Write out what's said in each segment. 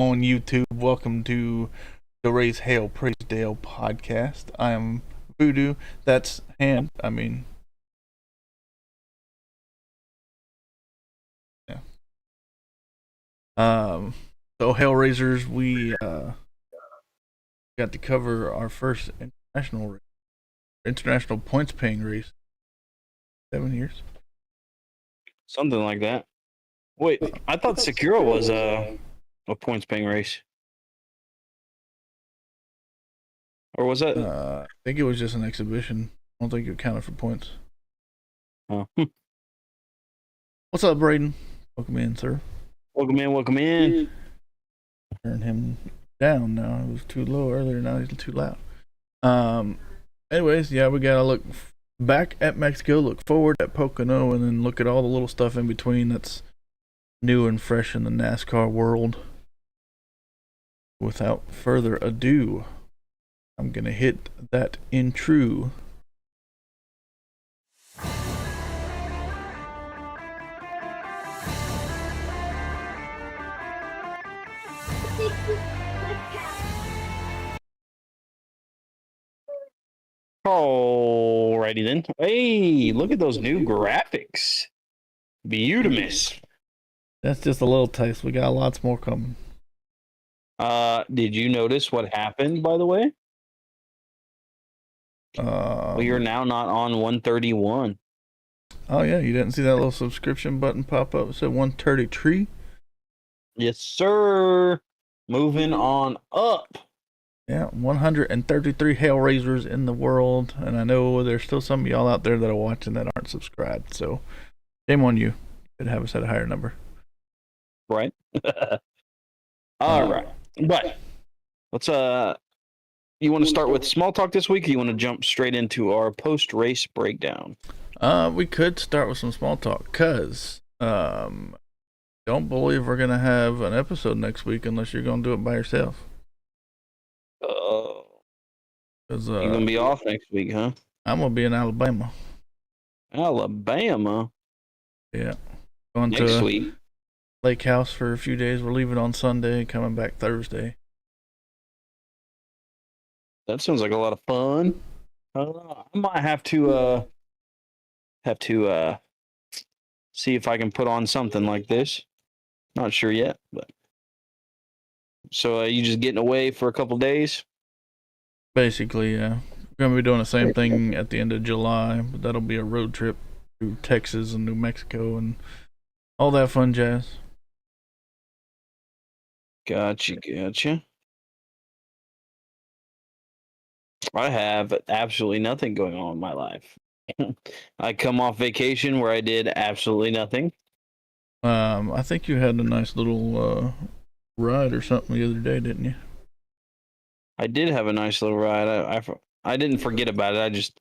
on YouTube. Welcome to the Raise Hail Praise Dale podcast. I am Voodoo. That's Hand. Yeah. Um. So Hellraisers, we got to cover our first international points paying race. 7 years. Something like that. Wait, I thought Sekiro was a points paying race. Or was that? I think it was just an exhibition. I don't think it counted for points. Oh. What's up, Braden? Welcome in, sir. Welcome in. Turn him down now. It was too low earlier. Now he's too loud. Anyways, yeah, we gotta look back at Mexico, look forward at Pocono, and then look at all the little stuff in between that's new and fresh in the NASCAR world. Without further ado, I'm gonna hit that intro. Alrighty then. Hey, look at those new graphics. Beautimous. That's just a little taste. We got lots more coming. Did you notice what happened, by the way? We are now not on 131. Oh yeah, you didn't see that little subscription button pop up? It said 133. Yes, sir. Moving on up. Yeah, 133 Hellraisers in the world, and I know there's still some of y'all out there that are watching that aren't subscribed. So, shame on you. Could have us at a higher number. Right. All right. But let's you want to start with small talk this week, or you want to jump straight into our post race breakdown? We could start with some small talk, cause don't believe we're gonna have an episode next week unless you're gonna do it by yourself. You're gonna be off next week, huh? I'm gonna be in Alabama. Alabama. Yeah, going Next to week. Lake House for a few days. We're leaving on Sunday, coming back Thursday. That sounds like a lot of fun. I might have to see if I can put on something like this. Not sure yet, but so you just getting away for a couple days? Basically, yeah. We're gonna be doing the same thing at the end of July, but that'll be a road trip through Texas and New Mexico and all that fun jazz. Gotcha. I have absolutely nothing going on in my life. I come off vacation where I did absolutely nothing. I think you had a nice little ride or something the other day, didn't you? I did have a nice little ride. I didn't forget about it. I just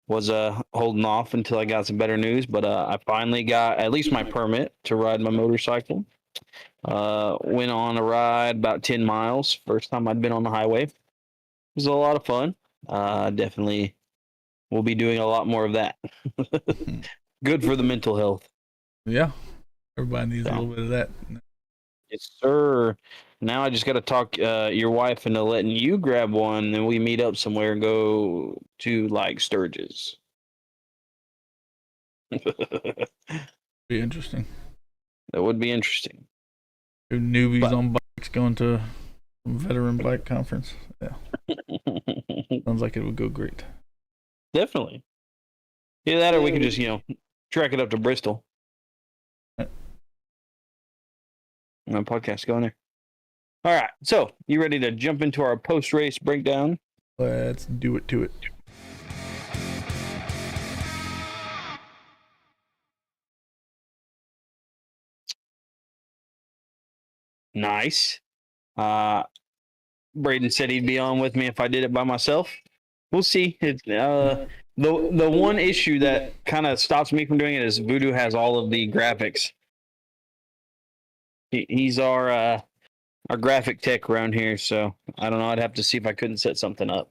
was holding off until I got some better news. But I finally got at least my permit to ride my motorcycle. Went on a ride about 10 miles. First time I'd been on the highway. It was a lot of fun. Definitely will be doing a lot more of that. Good for the mental health. Yeah. Everybody needs a little bit of that. Yes, sir. Now I just got to talk your wife into letting you grab one, and we meet up somewhere and go to like Sturgis. Be interesting. That would be interesting. Two newbies on bikes going to a veteran bike conference. Yeah. Sounds like it would go great. Definitely. Yeah, that or we could just, track it up to Bristol. My podcast going there. All right. So, you ready to jump into our post-race breakdown? Let's do it to it. Nice. Braden said he'd be on with me if I did it by myself. We'll see. It's, the one issue that kind of stops me from doing it is Voodoo has all of the graphics. He's our graphic tech around here, so I don't know. I'd have to see if I couldn't set something up.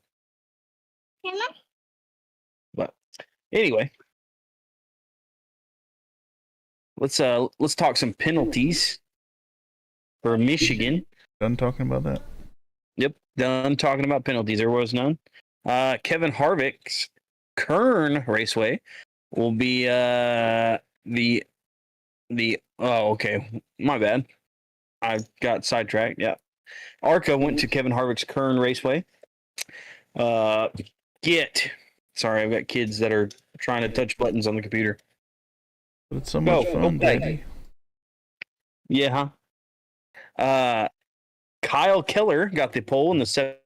But anyway, let's talk some penalties for Michigan. Done talking about that? Yep, done talking about penalties. There was none. Kevin Harvick's Kern Raceway will be the oh, okay, my bad. I got sidetracked. Yeah, ARCA went to Kevin Harvick's Kern Raceway. Uh, sorry, I've got kids that are trying to touch buttons on the computer. But it's so much fun, play. Daddy. Yeah, huh? Kyle Keller got the pole in the seventh.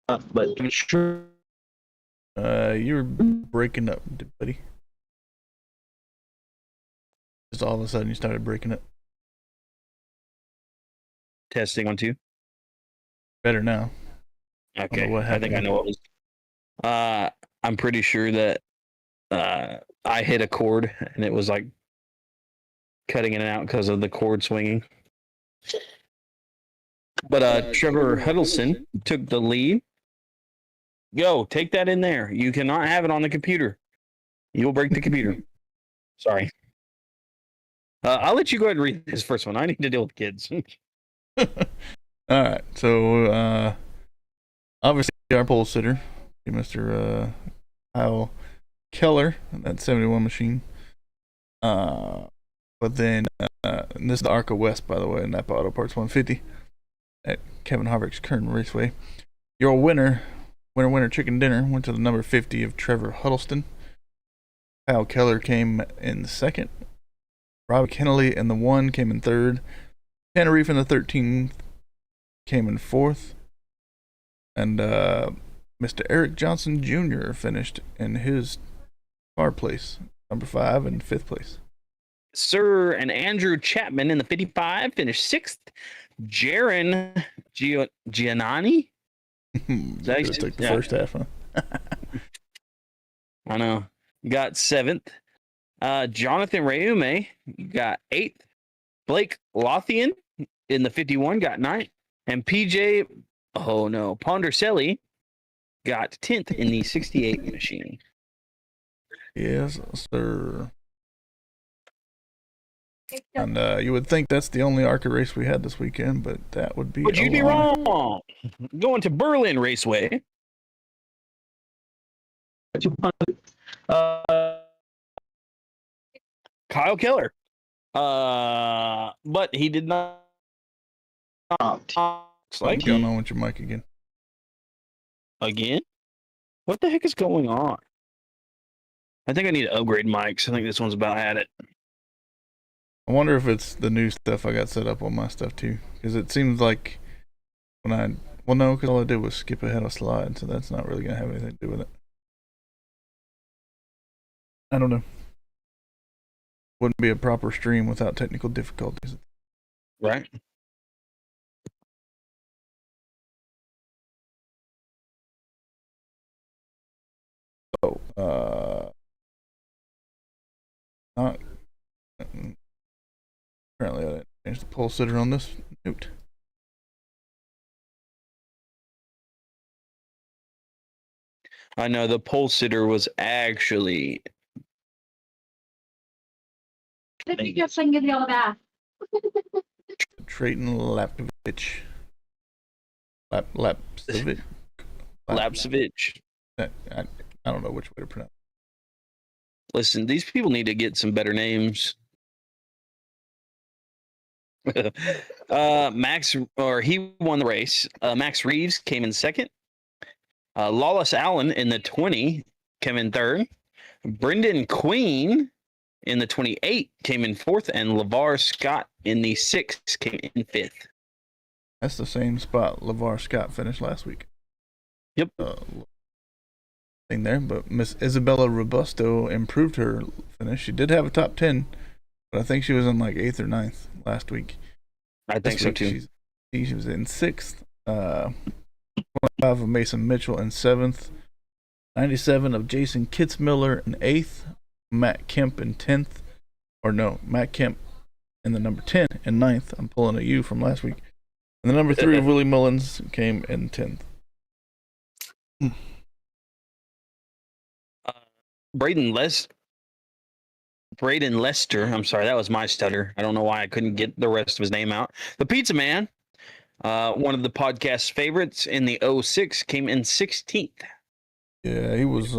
But sure. You're breaking up, buddy. Just all of a sudden you started breaking up. Testing 1 2. Better now. Okay, I think I know what was. I'm pretty sure that I hit a cord and it was like cutting in and out because of the cord swinging. But Trevor Huddleston took the lead. Yo, take that in there. You cannot have it on the computer. You'll break the computer. Sorry. I'll let you go ahead and read this first one. I need to deal with kids. All right. So, obviously, our pole sitter, Mr. Kyle Keller, that 71 machine. But then, and this is the ARCA West, by the way, Napa Auto Parts 150 at Kevin Harvick's Kern Raceway. Your winner chicken dinner went to the number 50 of Trevor Huddleston. Kyle Keller came in the second. Robbie Kennelly in the 1 came in third. Tenerife in the 13th came in fourth. And Mr. Eric Johnson Jr. finished in his car place, number 5 and 5th place. Sir and Andrew Chapman in the 55 finished 6th. Jaron Giannani? Just took the first half, huh? I know. Got 7th. Jonathan Reume got 8th. Blake Lothian in the 51 got 9th. And PJ, Pondercelli got 10th in the 68 machine. Yes, sir. And you would think that's the only ARCA race we had this weekend, but that would be. But you'd be wrong. Going to Berlin Raceway. Kyle Keller. But he did not. What's going on with your mic again? Again? What the heck is going on? I think I need to upgrade mics. I think this one's about at it. I wonder if it's the new stuff I got set up on my stuff too, because it seems like because all I did was skip ahead a slide, so that's not really gonna have anything to do with it. I don't know. Wouldn't be a proper stream without technical difficulties. Right. So, not apparently I didn't change the pole sitter on this note. I know the pole sitter was actually. Trayton Lapsevich. I don't know which way to pronounce it. Listen, these people need to get some better names. He won the race. Max Reeves came in second. Lawless Allen in the 20 came in third. Brendan Queen in the 28 came in fourth, and LeVar Scott in the 6 came in fifth. That's the same spot LeVar Scott finished last week. Yep. Thing there, but Miss Isabella Robusto improved her finish. She did have a top 10, but I think she was in like 8th or 9th last week. I think so too. She was in 6th. 25 of Mason Mitchell in 7th. 97 of Jason Kitzmiller in 8th. Matt Kemp in 10th. Matt Kemp in the number 10 in 9th. I'm pulling a U from last week. And the number 3 of Willie Mullins came in 10th. Braden Braden Lester. I'm sorry, that was my stutter. I don't know why I couldn't get the rest of his name out. The Pizza Man, one of the podcast's favorites in the 06, came in 16th. Yeah, he was.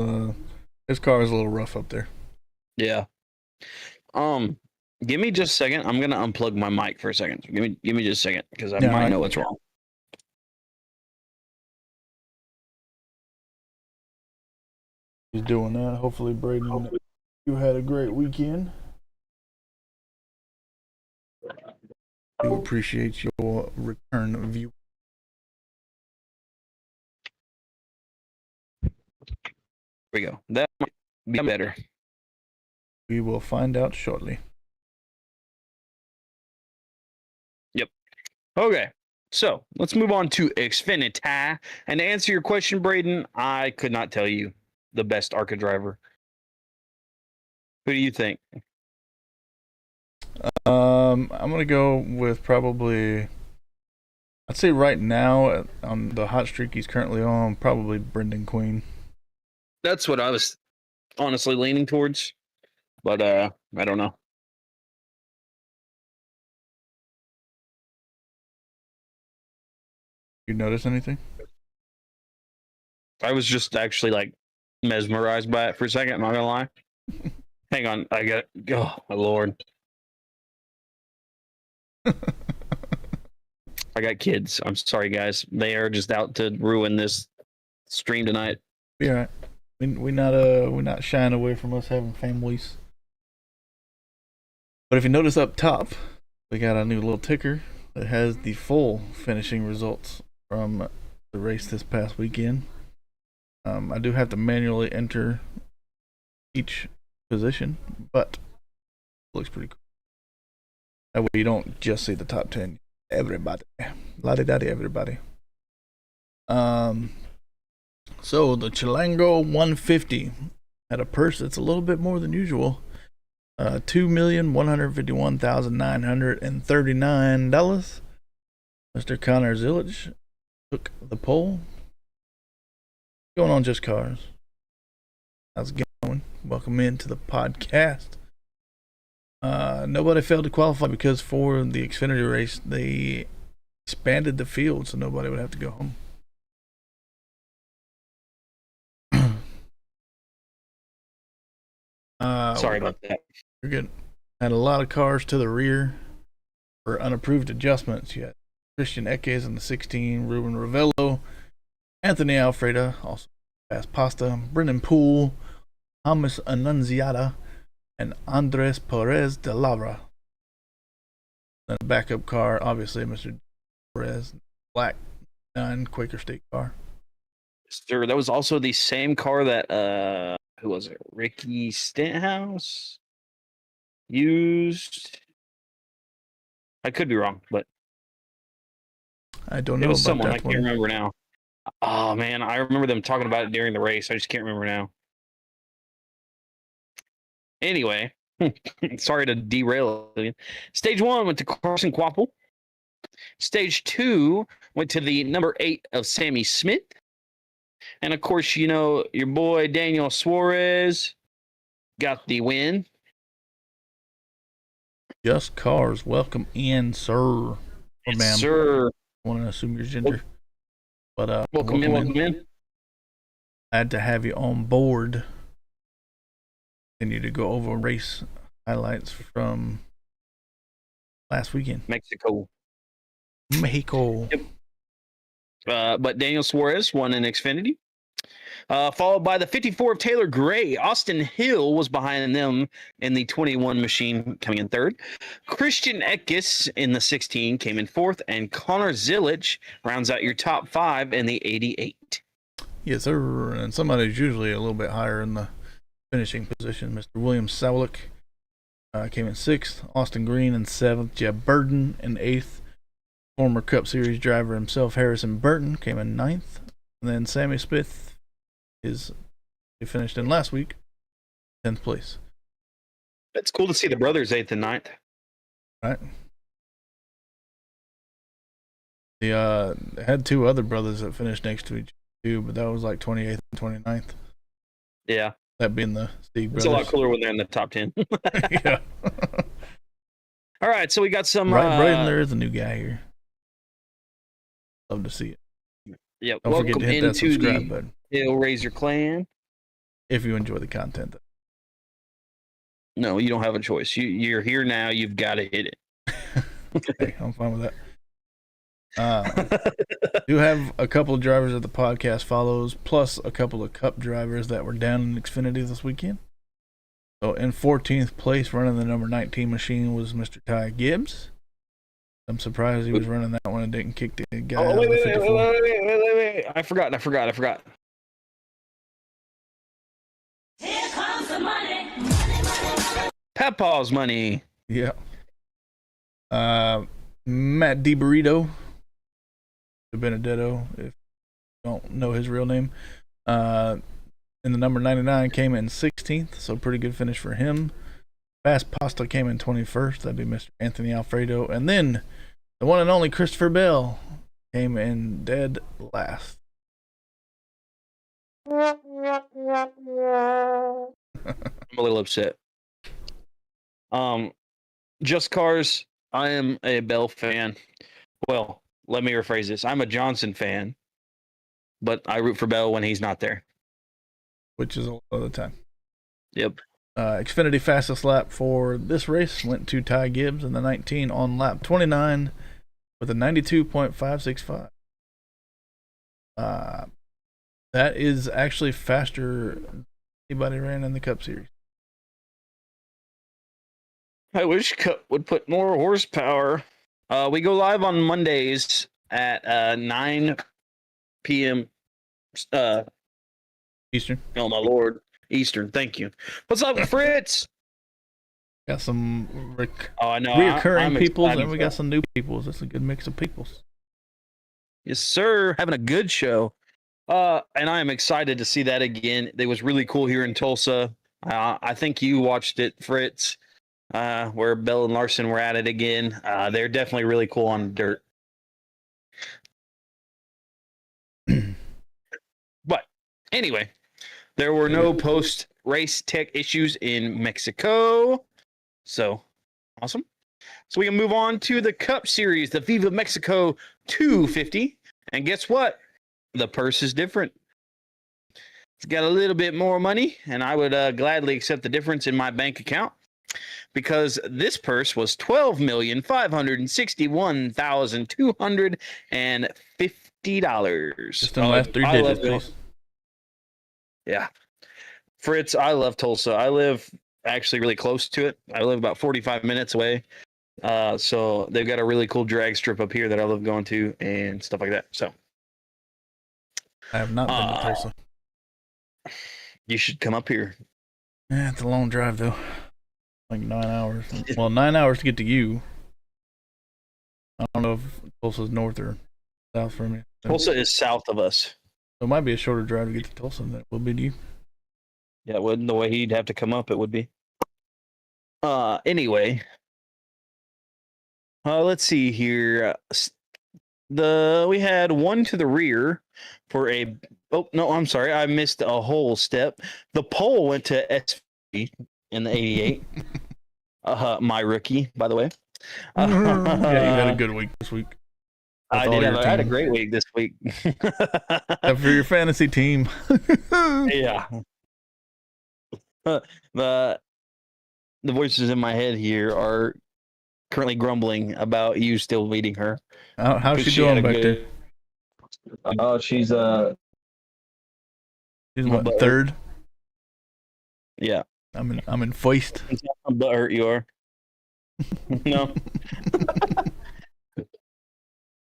His car was a little rough up there. Yeah. Give me just a second. I'm gonna unplug my mic for a second. Give me just a second because I might know what's wrong. He's doing that. Hopefully, Braden, you had a great weekend. We appreciate your return view. Here we go. That might be better. We will find out shortly. Yep. Okay. So let's move on to Xfinity. And to answer your question, Braden, I could not tell you the best ARCA driver. Who do you think? I'm gonna go with probably. I'd say right now on the hot streak he's currently on, probably Brendan Queen. That's what I was honestly leaning towards, but I don't know. You notice anything? I was just actually like mesmerized by it for a second. I'm not gonna lie. Hang on, I got. Oh my lord. I got kids. I'm sorry, guys. They are just out to ruin this stream tonight. Be alright. We're not shying away from us having families. But if you notice up top, we got a new little ticker that has the full finishing results from the race this past weekend. I do have to manually enter each position, but it looks pretty cool. That way you don't just see the top 10. Everybody. La-di-da-di, everybody. So the Chilango 150 had a purse that's a little bit more than usual. $2,151,939. Mr. Connor Zillich took the pole. Going on Just Cars. How's it going? Welcome into the podcast. Nobody failed to qualify because for the Xfinity race, they expanded the field so nobody would have to go home. Sorry about that. You're good. Had a lot of cars to the rear for unapproved adjustments. You had Christian Eckes in the 16, Ruben Ravello, Anthony Alfreda, also Fast Pasta, Brendan Poole, Thomas Annunziata, and Andres Perez de Lara. Then a backup car, obviously Mr. Perez, black 9 Quaker State car. Sure, that was also the same car that who was it? Ricky Stenhouse used. I could be wrong, but I don't know it was about someone. that I can't one. remember now. Oh man, I remember them talking about it during the race. I just can't remember now. Anyway, sorry to derail it. Stage 1 went to Carson Quapple. Stage 2 went to the number 8 of Sammy Smith. And of course, you know, your boy Daniel Suarez got the win. Just Cars, welcome in, sir. Or Yes, ma'am. sir. I want to assume you're ginger. But Welcome in. Glad to have you on board. Continue to go over race highlights from last weekend. Mexico. Yep. But Daniel Suarez won in Xfinity. Followed by the 54 of Taylor Gray. Austin Hill was behind them in the 21 machine, coming in third. Christian Eckes in the 16 came in fourth, and Connor Zillich rounds out your top 5 in the 88. Yes, sir. And somebody's usually a little bit higher in the finishing position. Mr. William Sawlick came in 6th. Austin Green in 7th. Jeb Burton in 8th. Former Cup Series driver himself, Harrison Burton, came in 9th. And then Sammy Smith he finished in last week, 10th place. It's cool to see the brothers 8th and 9th. Right. They had 2 other brothers that finished next to each other, too, but that was like 28th and 29th. Yeah. That being the Steve It's brothers. a lot cooler when they're in the top 10. Yeah. All right, so we got some. Brighton, there is a new guy here. Love to see it. Yeah, Don't forget welcome to hit that into subscribe the button Hellraiser clan. if you enjoy the content. No, you don't have a choice. You're here now. You've got to hit it. Hey, I'm fine with that. Do have a couple of drivers that the podcast follows, plus a couple of Cup drivers that were down in Xfinity this weekend. So in 14th place, running the number 19 machine, was Mr. Ty Gibbs. I'm surprised he was running that one and didn't kick the guy out of the 54. Wait. I forgot. Here comes the money. Papaw's money. Yeah. Matt DiBurrito, Benedetto, if you don't know his real name, in the number 99 came in 16th, so pretty good finish for him. Fast Pasta came in 21st, that'd be Mr. Anthony Alfredo, and then the one and only Christopher Bell came in dead last. I'm a little upset. Just Cars, I am a Bell fan. Well, let me rephrase this. I'm a Johnson fan, but I root for Bell when he's not there. Which is a lot of the time. Yep. Xfinity fastest lap for this race went to Ty Gibbs in the 19 on lap 29 with a 92.565. That is actually faster than anybody ran in the Cup Series. I wish Cup would put more horsepower. We go live on Mondays at 9 p.m. Eastern. Oh, my Lord. Eastern. Thank you. What's up, Fritz? Got some I know. reoccurring I'm peoples, excited and we for got it. some new peoples. That's a good mix of peoples. Yes, sir. Having a good show. And I am excited to see that again. It was really cool here in Tulsa. I think you watched it, Fritz, where Bell and Larson were at it again. They're definitely really cool on dirt. But anyway, there were no post-race tech issues in Mexico. So awesome. So we can move on to the Cup Series, the Viva Mexico 250. And guess what? The purse is different. It's got a little bit more money, and I would gladly accept the difference in my bank account because this purse was $12,561,250. Just in the last 3 digits, please. Yeah. Fritz, I love Tulsa. I live actually really close to it. I live about 45 minutes away. So they've got a really cool drag strip up here that I love going to and stuff like that. So I have not been to Tulsa. you should come up here. Yeah, it's a long drive, though. Like 9 hours. Well, 9 hours to get to you. I don't know if Tulsa's north or south from you. Tulsa is south of us. So it might be a shorter drive to get to Tulsa than it will be to you. Yeah, it wouldn't the way he'd have to come up, it would be. Anyway. Let's see here. We had one to the rear for a. Oh no, I'm sorry, I missed a whole step. The pole went to SV in the 88. My rookie, by the way. Yeah, you had a good week this week. I had a great week this week. Except for your fantasy team. Yeah. The voices in my head here are currently grumbling about you still beating her. How's she doing back there? She's what, third? Yeah. I'm in first. But hurt you are. No.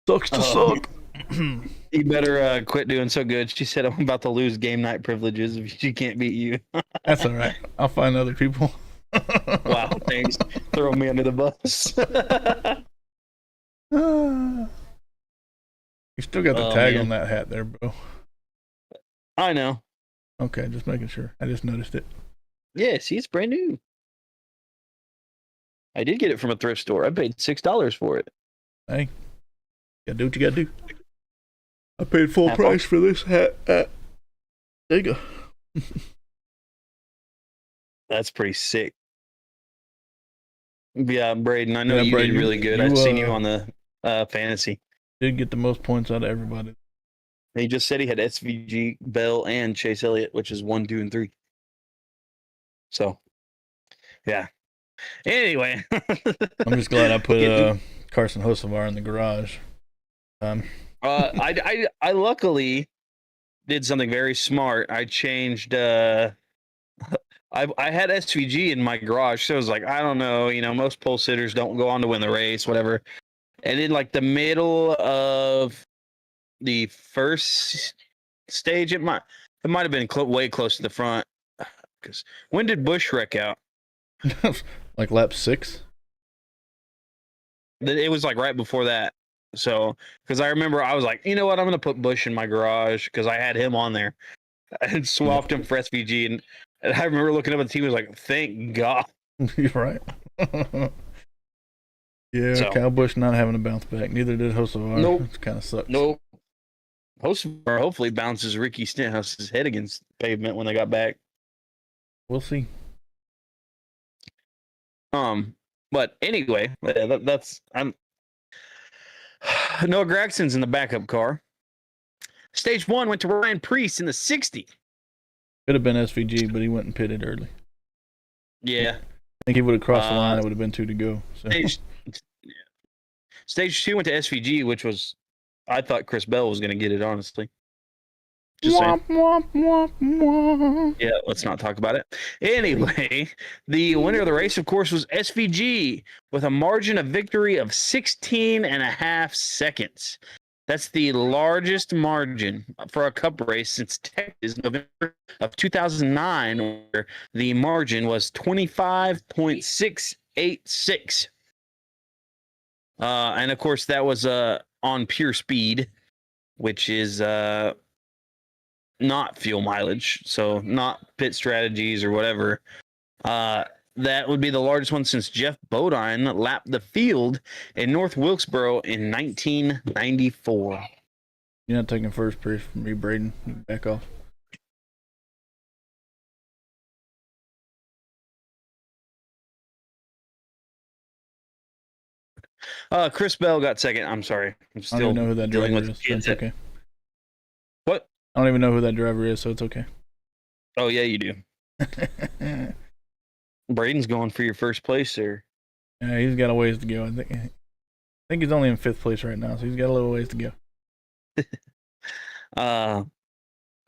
Sucks to suck. You better quit doing so good. She said I'm about to lose game night privileges if she can't beat you. That's all right. I'll find other people. Wow, thanks. Throw me under the bus. You still got the tag on that hat there, bro. I know. Okay, just making sure. I just noticed it. Yeah, see, it's brand new. I did get it from a thrift store. I paid $6 for it. Hey, you gotta do what you gotta do. I paid full price for this hat. There you go. That's pretty sick. Yeah, Braden, I know Yeah, you Braden, did really good. you, I've seen you on the fantasy. Did get the most points out of everybody. He just said he had SVG, Bell, and Chase Elliott, which is 1, 2, and 3. So, yeah. Anyway, I'm just glad I put Carson Hocevar in the garage. I luckily did something very smart. I changed. I had SVG in my garage, so I was like, I don't know, most pole sitters don't go on to win the race, whatever. And in like the middle of the first stage, it might have been way close to the front. Because when did Bush wreck out? Like lap 6. It was like right before that. So, because I remember I was like, you know what, I'm gonna put Bush in my garage because I had him on there. I had swapped him for SVG, and I remember looking up at the team, was like, thank God. You're right. Yeah, So, Kyle Busch not having a bounce back. Neither did Hocevar. Nope. It kind of sucks. No. Hopefully bounces Ricky Stenhouse's head against the pavement when they got back. We'll see. But anyway, that's Noah Gragson's in the backup car. Stage 1 went to Ryan Preece in the 60. Could have been SVG, but he went and pitted early. Yeah. I think he would have crossed the line. It would have been 2 to go. So. Stage 2 went to SVG, which was, I thought Chris Bell was going to get it, honestly. Just saying. Yeah, let's not talk about it. Anyway, the winner of the race, of course, was SVG with a margin of victory of 16.5 seconds. That's the largest margin for a cup race since Texas, November of 2009, where the margin was 25.686. And of course, that was on pure speed, which is not fuel mileage, so not pit strategies or whatever. That would be the largest one since Jeff Bodine lapped the field in North Wilkesboro in 1994. You're not taking first place from me, Braden. Back off. Chris Bell got second. I'm sorry. I'm still I don't even know who that dealing driver with is. So it's okay. What? I don't even know who that driver is, so it's okay. Oh, yeah, you do. Braden's going for your first place, sir. Yeah, he's got a ways to go. I think he's only in 5th place right now, so he's got a little ways to go.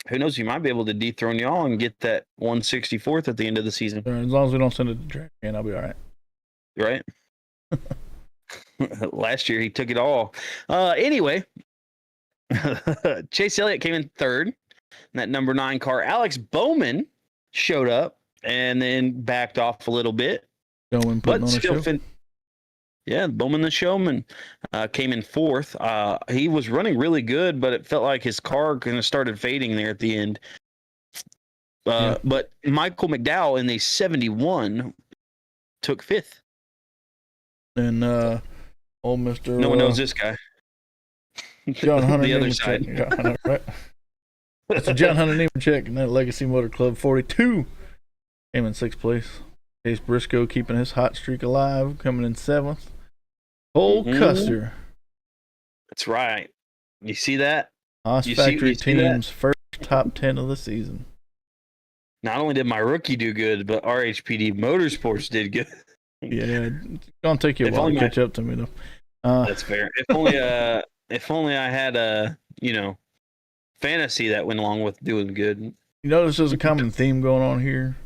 Who knows? He might be able to dethrone y'all and get that 164th at the end of the season. As long as we don't send it to track, and I'll be all right. Right? Last year he took it all. Anyway, Chase Elliott came in 3rd in that number 9 car. Alex Bowman showed up and then backed off a little bit. Bowman putting on a show. Yeah, Bowman the showman came in 4th. He was running really good, but it felt like his car kind of started fading there at the end. But Michael McDowell in the 71 took 5th. And old Mr. No one knows this guy. John Hunter. The other side. Yeah, right. That's a John Hunter Nemechek in that Legacy Motor Club 42. Came in 6th place. Chase Briscoe keeping his hot streak alive, coming in 7th. Cole Custer. That's right. You see that? Haas Factory Team's first top 10 of the season. Not only did my rookie do good, but RHPD Motorsports did good. Yeah, it's gonna take you a while to catch up to me, though. That's fair. If only I had a fantasy that went along with doing good. You notice there's a common theme going on here.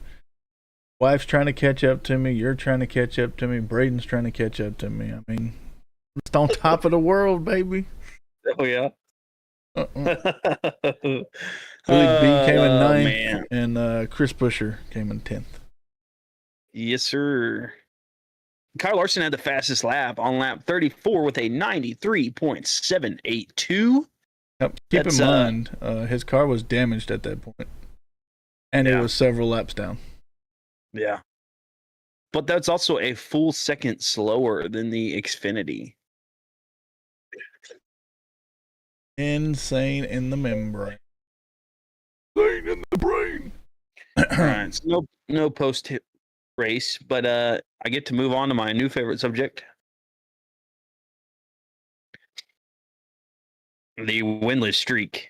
Wife's trying to catch up to me. You're trying to catch up to me. Braden's trying to catch up to me. I mean, just on top of the world, baby. Oh yeah. Willie B came in 9th, man. And Chris Buescher came in 10th. Yes, sir. Kyle Larson had the fastest lap on lap 34 with a 93.782. Now, keep in mind, his car was damaged at that point, and it was several laps down. Yeah. But that's also a full second slower than the Xfinity. Insane in the membrane. Insane in the brain. All right. So no post race, but I get to move on to my new favorite subject. The winless streak.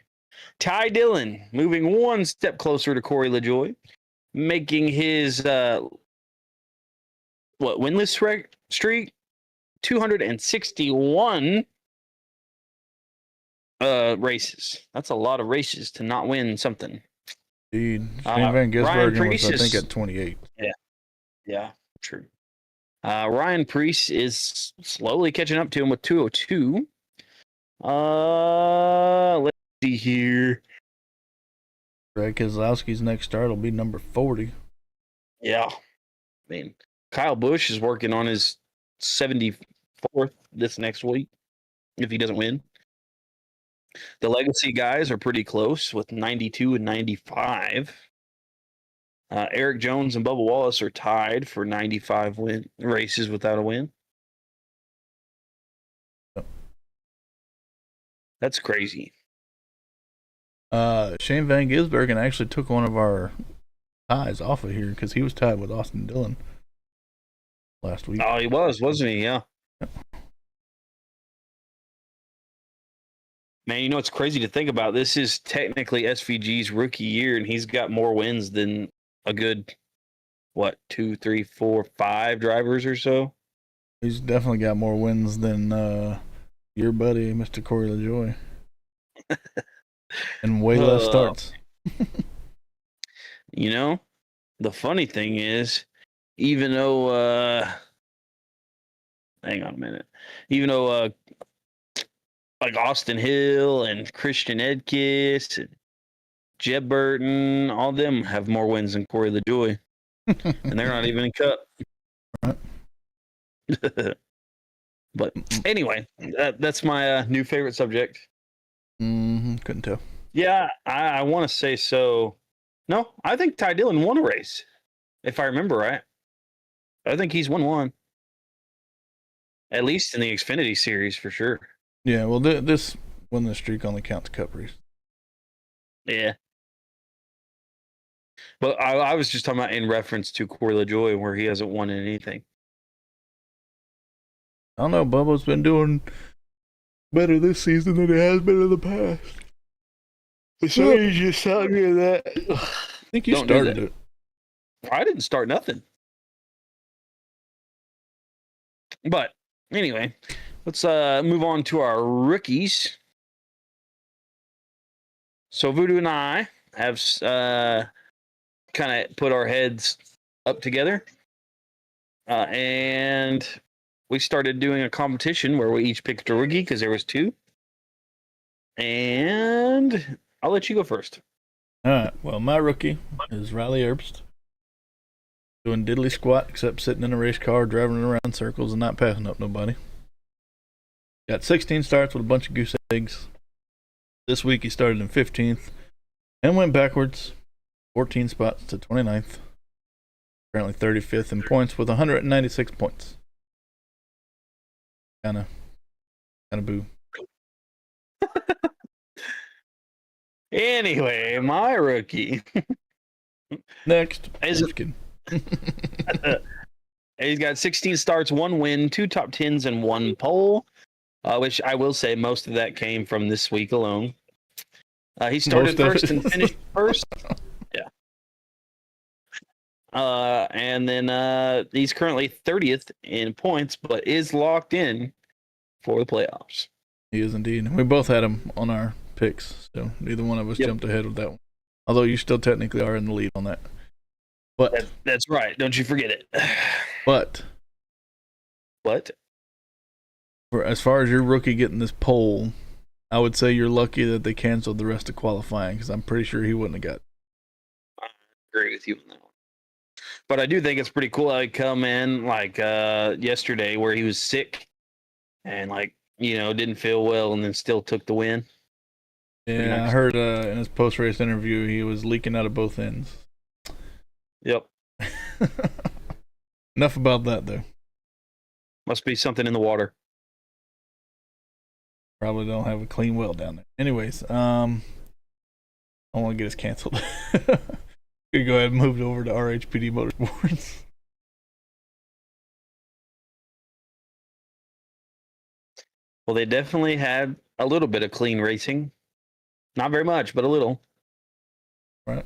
Ty Dillon moving one step closer to Corey LaJoy, making his winless streak 261 races. That's a lot of races to not win something. Shane Van Gisbergen was, I think, at 28. Yeah, true. Ryan Preece is slowly catching up to him with 202. Let's see here. Greg Keselowski's next start will be number 40. Yeah. I mean, Kyle Busch is working on his 74th this next week if he doesn't win. The legacy guys are pretty close with 92 and 95. Eric Jones and Bubba Wallace are tied for 95 races without a win. That's crazy. Shane Van Gisbergen actually took one of our ties off of here because he was tied with Austin Dillon last week. Oh, he was, wasn't he? Yeah. Man, you know what's crazy to think about? This is technically SVG's rookie year, and he's got more wins than a good, 2, 3, 4, 5 drivers or so? He's definitely got more wins than your buddy, Mr. Corey LaJoy. And way less starts. You know, the funny thing is, even though, hang on a minute, even though, like Austin Hill and Christian Edkiss and Jeb Burton, all of them have more wins than Corey LaJoy. And they're not even in Cup. Right. But anyway, that's my new favorite subject. Couldn't tell. Yeah, I want to say so. No, I think Ty Dillon won a race, if I remember right. I think he's won one. At least in the Xfinity series, for sure. Yeah, well, this win the streak only counts Cup race. Yeah. But I was just talking about in reference to Corey LaJoy, where he hasn't won anything. I don't know. Bubba's been doing better this season than he has been in the past. So you just telling me that? I think you started it. I didn't start nothing. But anyway, let's move on to our rookies. So Voodoo and I have kind of put our heads up together, and we started doing a competition where we each picked a rookie because there was 2. And I'll let you go first. All right. Well, my rookie is Riley Herbst. Doing diddly squat except sitting in a race car, driving around circles, and not passing up nobody. Got 16 starts with a bunch of goose eggs. This week he started in 15th and went backwards 14 spots to 29th. Currently 35th in points with 196 points. Kind of boo. Anyway, my rookie. Next. Is kidding. He's got 16 starts, 1 win, 2 top 10s, and 1 pole, which I will say most of that came from this week alone. He started first and finished first. Yeah. And then he's currently 30th in points, but is locked in for the playoffs. He is indeed. We both had him on our picks, so neither one of us jumped ahead with that one. Although you still technically are in the lead on that. But that's right. Don't you forget it. But for as far as your rookie getting this pole, I would say you're lucky that they canceled the rest of qualifying because I'm pretty sure he wouldn't have got. I agree with you on that one. But I do think it's pretty cool how he come in like yesterday where he was sick and didn't feel well and then still took the win. Yeah, nice. I heard in his post-race interview he was leaking out of both ends. Yep. Enough about that, though. Must be something in the water. Probably don't have a clean well down there. Anyways, I don't want to get us canceled. Gonna go ahead and move it over to RHPD Motorsports. Well, they definitely had a little bit of clean racing. Not very much, but a little. Right.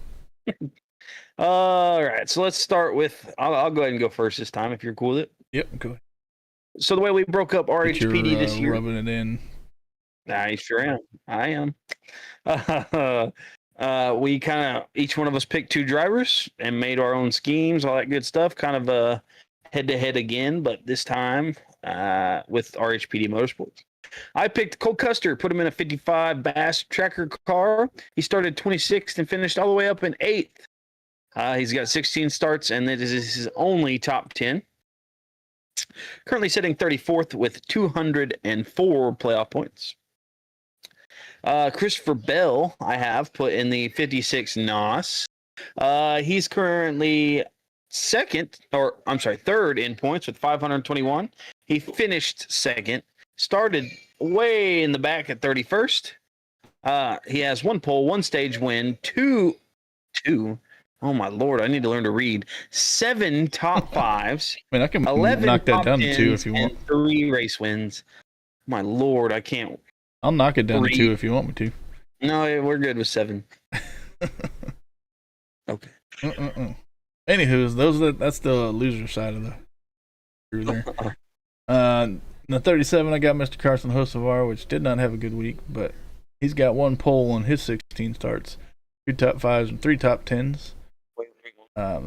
All right, so let's start with. I'll go ahead and go first this time, if you're cool with it. Yep, go ahead. So the way we broke up But RHPD you're this year, rubbing it in. I sure am. I am. We kind of each one of us picked 2 drivers and made our own schemes, all that good stuff. Kind of head to head again, but this time with RHPD Motorsports. I picked Cole Custer, put him in a 55 Bass Tracker car. He started 26th and finished all the way up in 8th. He's got 16 starts, and this is his only top 10. Currently sitting 34th with 204 playoff points. Christopher Bell, I have put in the 56 NOS. He's currently third in points with 521. He finished second, started way in the back at 31st. He has 1 pole, 1 stage win, two. Oh my Lord, I need to learn to read. 7 top 5s. I mean, I can 11 knock that top down to 2 10s, if you want. and 3 race wins. My Lord, I can't. I'll knock it down to 2 if you want me to. No, we're good with 7. Okay. Anywho, that's the loser side of the crew there. The 37, I got Mr. Carson Hocevar, which did not have a good week, but he's got 1 pole on his 16 starts, 2 top 5s and 3 top 10s.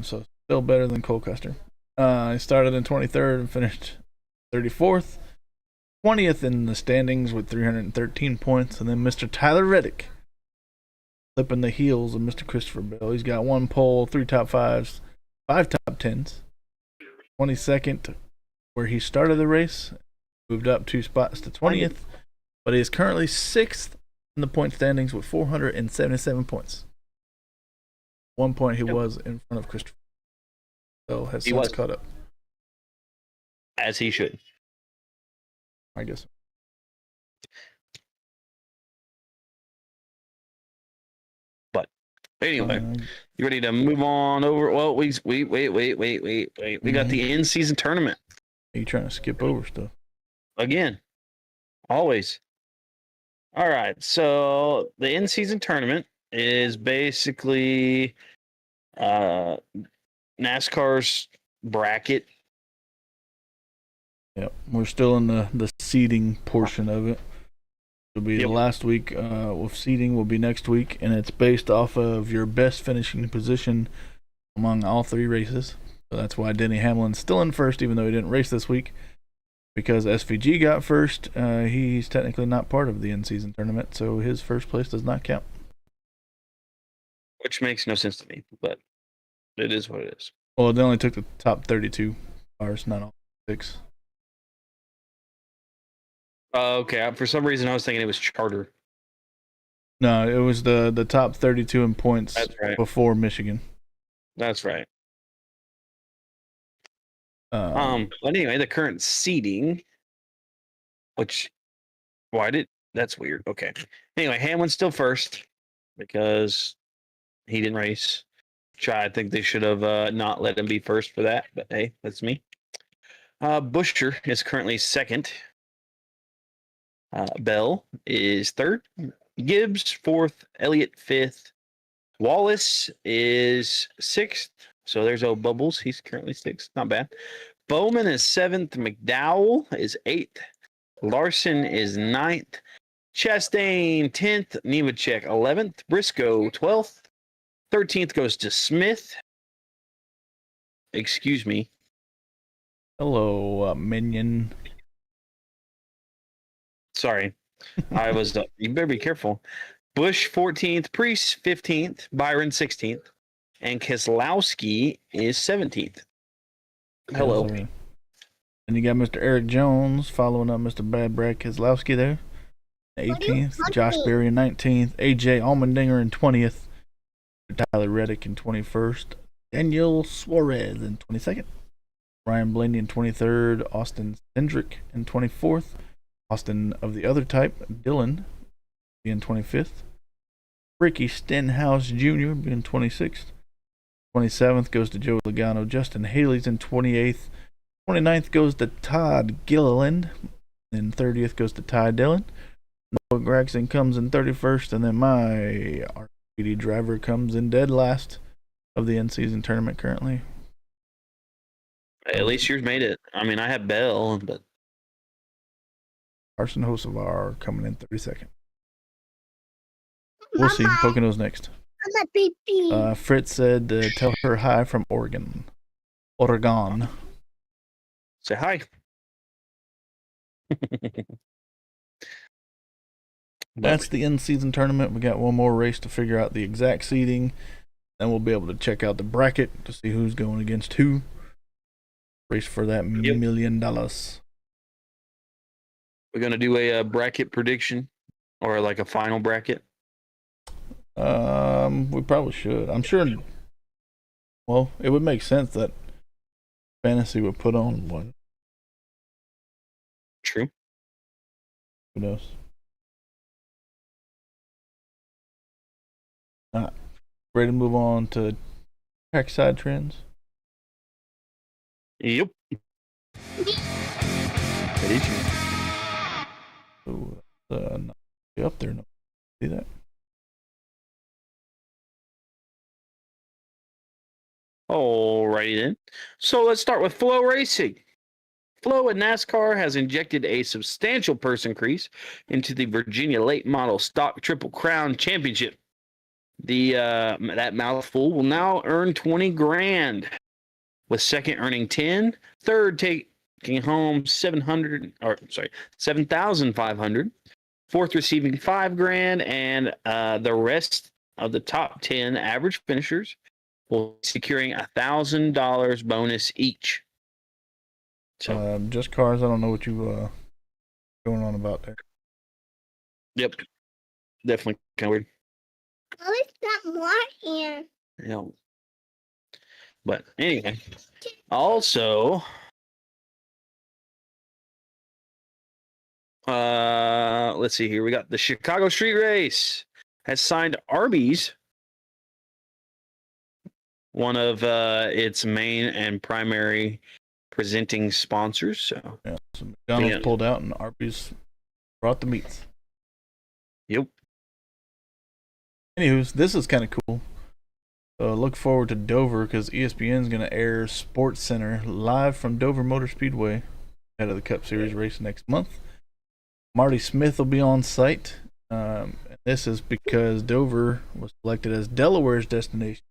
So still better than Cole Custer. He started in 23rd and finished 34th. 20th in the standings with 313 points, and then Mr. Tyler Reddick flipping the heels of Mr. Christopher Bell. He's got 1 pole, 3 top 5s, 5 top 10s. 22nd, where he started the race, moved up 2 spots to 20th, but he is currently 6th in the point standings with 477 points. 1 point he was in front of Christopher Bell, has since caught up. As he should. I guess. But anyway, you ready to move on over? Well, wait. We got the in-season tournament. Are you trying to skip over stuff? Again. Always. All right. So the in-season tournament is basically NASCAR's bracket. Yep, we're still in the seeding portion of it. It'll be the last week with seeding will be next week, and it's based off of your best finishing position among all 3 races. So that's why Denny Hamlin's still in first, even though he didn't race this week, because SVG got first. He's technically not part of the in-season tournament, so his first place does not count. Which makes no sense to me, but it is what it is. Well, they only took the top 32 cars, not all 6. Okay. For some reason, I was thinking it was charter. No, it was the top 32 in points before Michigan. That's right. But anyway, the current seeding, which that's weird. Okay. Anyway, Hamlin's still first because he didn't race. Which I think they should have not let him be first for that. But hey, that's me. Buescher is currently second. Bell is third. Gibbs fourth. Elliott fifth. Wallace is sixth. So there's old Bubbles. He's currently sixth. Not bad. Bowman is seventh. McDowell is eighth. Larson is ninth. Chastain 10th. Nemechek 11th. Briscoe 12th. 13th goes to Smith. Excuse me. Hello, minion. Sorry. I was, you better be careful. Bush 14th, Priest 15th, Byron 16th, and Keselowski is 17th. Hello. And you got Mr. Eric Jones following up Mr. Bad Brad Keselowski there. 18th, Josh Berry in 19th, AJ Allmendinger in 20th, Tyler Reddick in 21st, Daniel Suarez in 22nd, Ryan Blaney in 23rd, Austin Cindric in 24th, Austin of the other type, Dylan, being 25th. Ricky Stenhouse Jr. being 26th. 27th goes to Joe Logano. Justin Haley's in 28th. 29th goes to Todd Gilliland. Then 30th goes to Ty Dillon. Noah Gragson comes in 31st. And then my RHPD driver comes in dead last of the in-season tournament currently. At least yours made it. I mean, I had Bell, but Carson Hocevar coming in 32nd. We'll see. Pocono's next. Fritz said tell her hi from Oregon. Oregon. say hi. That's the in-season tournament. We got one more race to figure out the exact seeding. Then we'll be able to check out the bracket to see who's going against who. Race for that $1 million. We're gonna do a bracket prediction, or like a final bracket. We probably should. I'm sure. Well, it would make sense that fantasy would put on one. True. Who knows? Ready to move on to trackside trends? Yep. That is you. So, not up there. No. See that? Alrighty then. So let's start with Flow Racing. Flow at NASCAR has injected a substantial purse increase into the Virginia Late Model Stock Triple Crown Championship. That mouthful will now earn $20,000, with second earning 10, third taking home 7,500, fourth receiving $5,000, and the rest of the top 10 average finishers will be securing $1,000 bonus each. So, just cars. I don't know what you going on about there. yep, definitely kind of weird. Oh, it's got more here. Yeah. But anyway, also, let's see here. We got the Chicago Street Race has signed Arby's, one of its main and primary presenting sponsors. So, Yeah. So McDonald's pulled out and Arby's brought the meats. Yep. Anywho, this is kind of cool. Look forward to Dover because ESPN is going to air Sports Center live from Dover Motor Speedway ahead of the Cup Series race next month. Marty Smith will be on site. This is because Dover was selected as Delaware's destination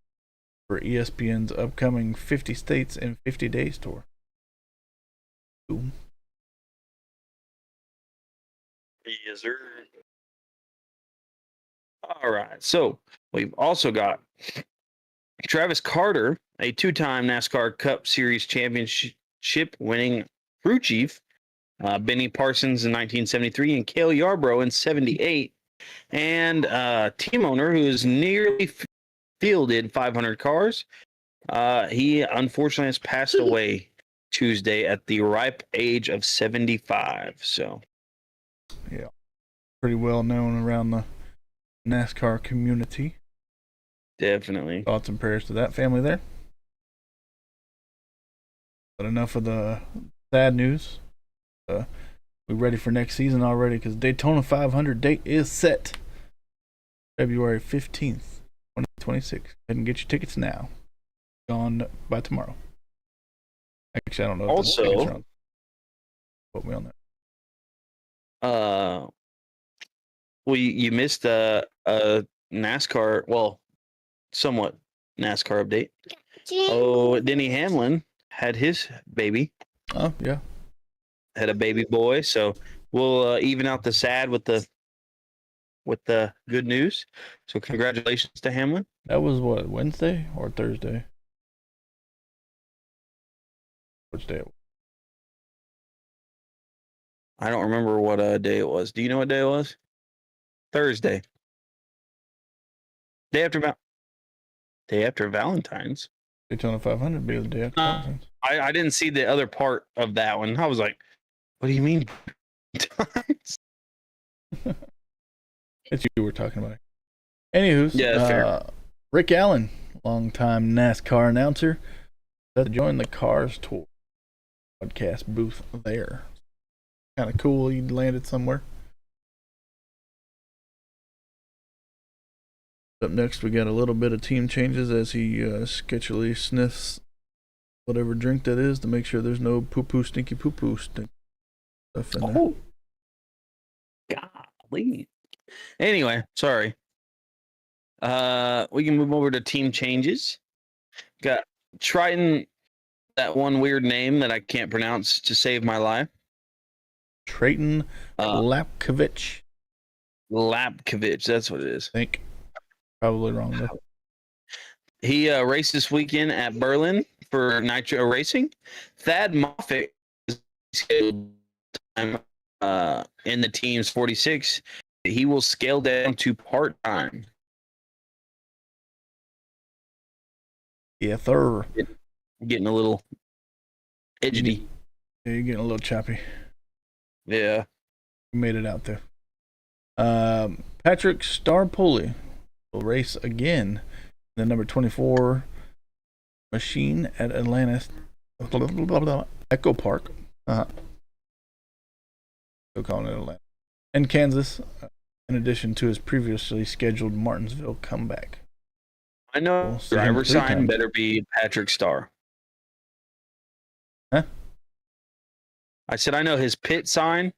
for ESPN's upcoming 50 States in 50 Days tour. Cool. Yes, sir. All right. So we've also got Travis Carter, a two-time NASCAR Cup Series championship winning crew chief, Benny Parsons in 1973 and Cale Yarborough in 78, and team owner who has nearly fielded 500 cars. He unfortunately has passed away Tuesday at the ripe age of 75. So, yeah, pretty well known around the NASCAR community. Definitely. Thoughts and prayers to that family there. But enough of the sad news. We're ready for next season already because Daytona 500 date is set. February 15th, 2026. Go ahead and get your tickets now. Gone by tomorrow. Actually, I don't know. Also, put me on that. well, you missed a NASCAR, well, somewhat NASCAR update. Oh, Denny Hamlin had his baby. Oh, yeah. Had a baby boy, so we'll even out the sad with the good news. So congratulations to Hamlin. That was what, Wednesday or Thursday? Which day? I don't remember what day it was. Do you know what day it was? Thursday. Day after Valentine's. Daytona 500 be the day after Valentine's. I didn't see the other part of that one. I was like, what do you mean? It's you we're talking about. Anywho, Yeah, fair. Rick Allen longtime NASCAR announcer, to join the Cars Tour podcast booth there. Kind of cool. He landed somewhere. Up next, we got a little bit of team changes as he sketchily sniffs whatever drink that is to make sure there's no stinky poo-poo stuff in there. Oh, golly. Anyway, sorry. We can move over to team changes. Got Triton, that one weird name that I can't pronounce to save my life. Triton Lapkovich. Lapkovich, that's what it is. I think. Probably wrong though. He raced this weekend at Berlin for Nitro Racing. Thad Moffitt is scheduled time in the team's 46. He will scale down to part-time. Yeah, third. Getting a little edgy. Yeah, you're getting a little choppy. Yeah. You made it out there. Patrick Starpoli will race again the number 24 machine at Atlanta's Echo Park. Still calling it Atlanta. And Kansas, in addition to his previously scheduled Martinsville comeback. I know We'll see him driver 3 sign times. better be Patrick Starr. Huh? I said I know his pit sign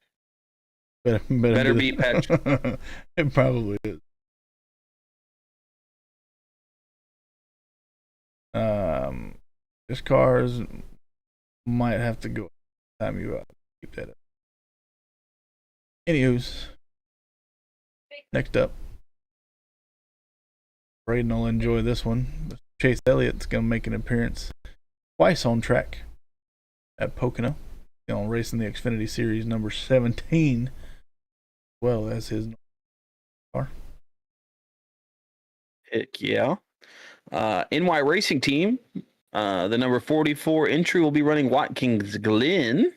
Better be Patrick. It probably is. This cars might have to go time you out. Keep that up. Anywho's, next up, Braden will enjoy this one. Chase Elliott's going to make an appearance twice on track at Pocono, racing the Xfinity Series number 17, as well as his car. Heck yeah. NY Racing Team, the number 44 entry will be running Watkins Glen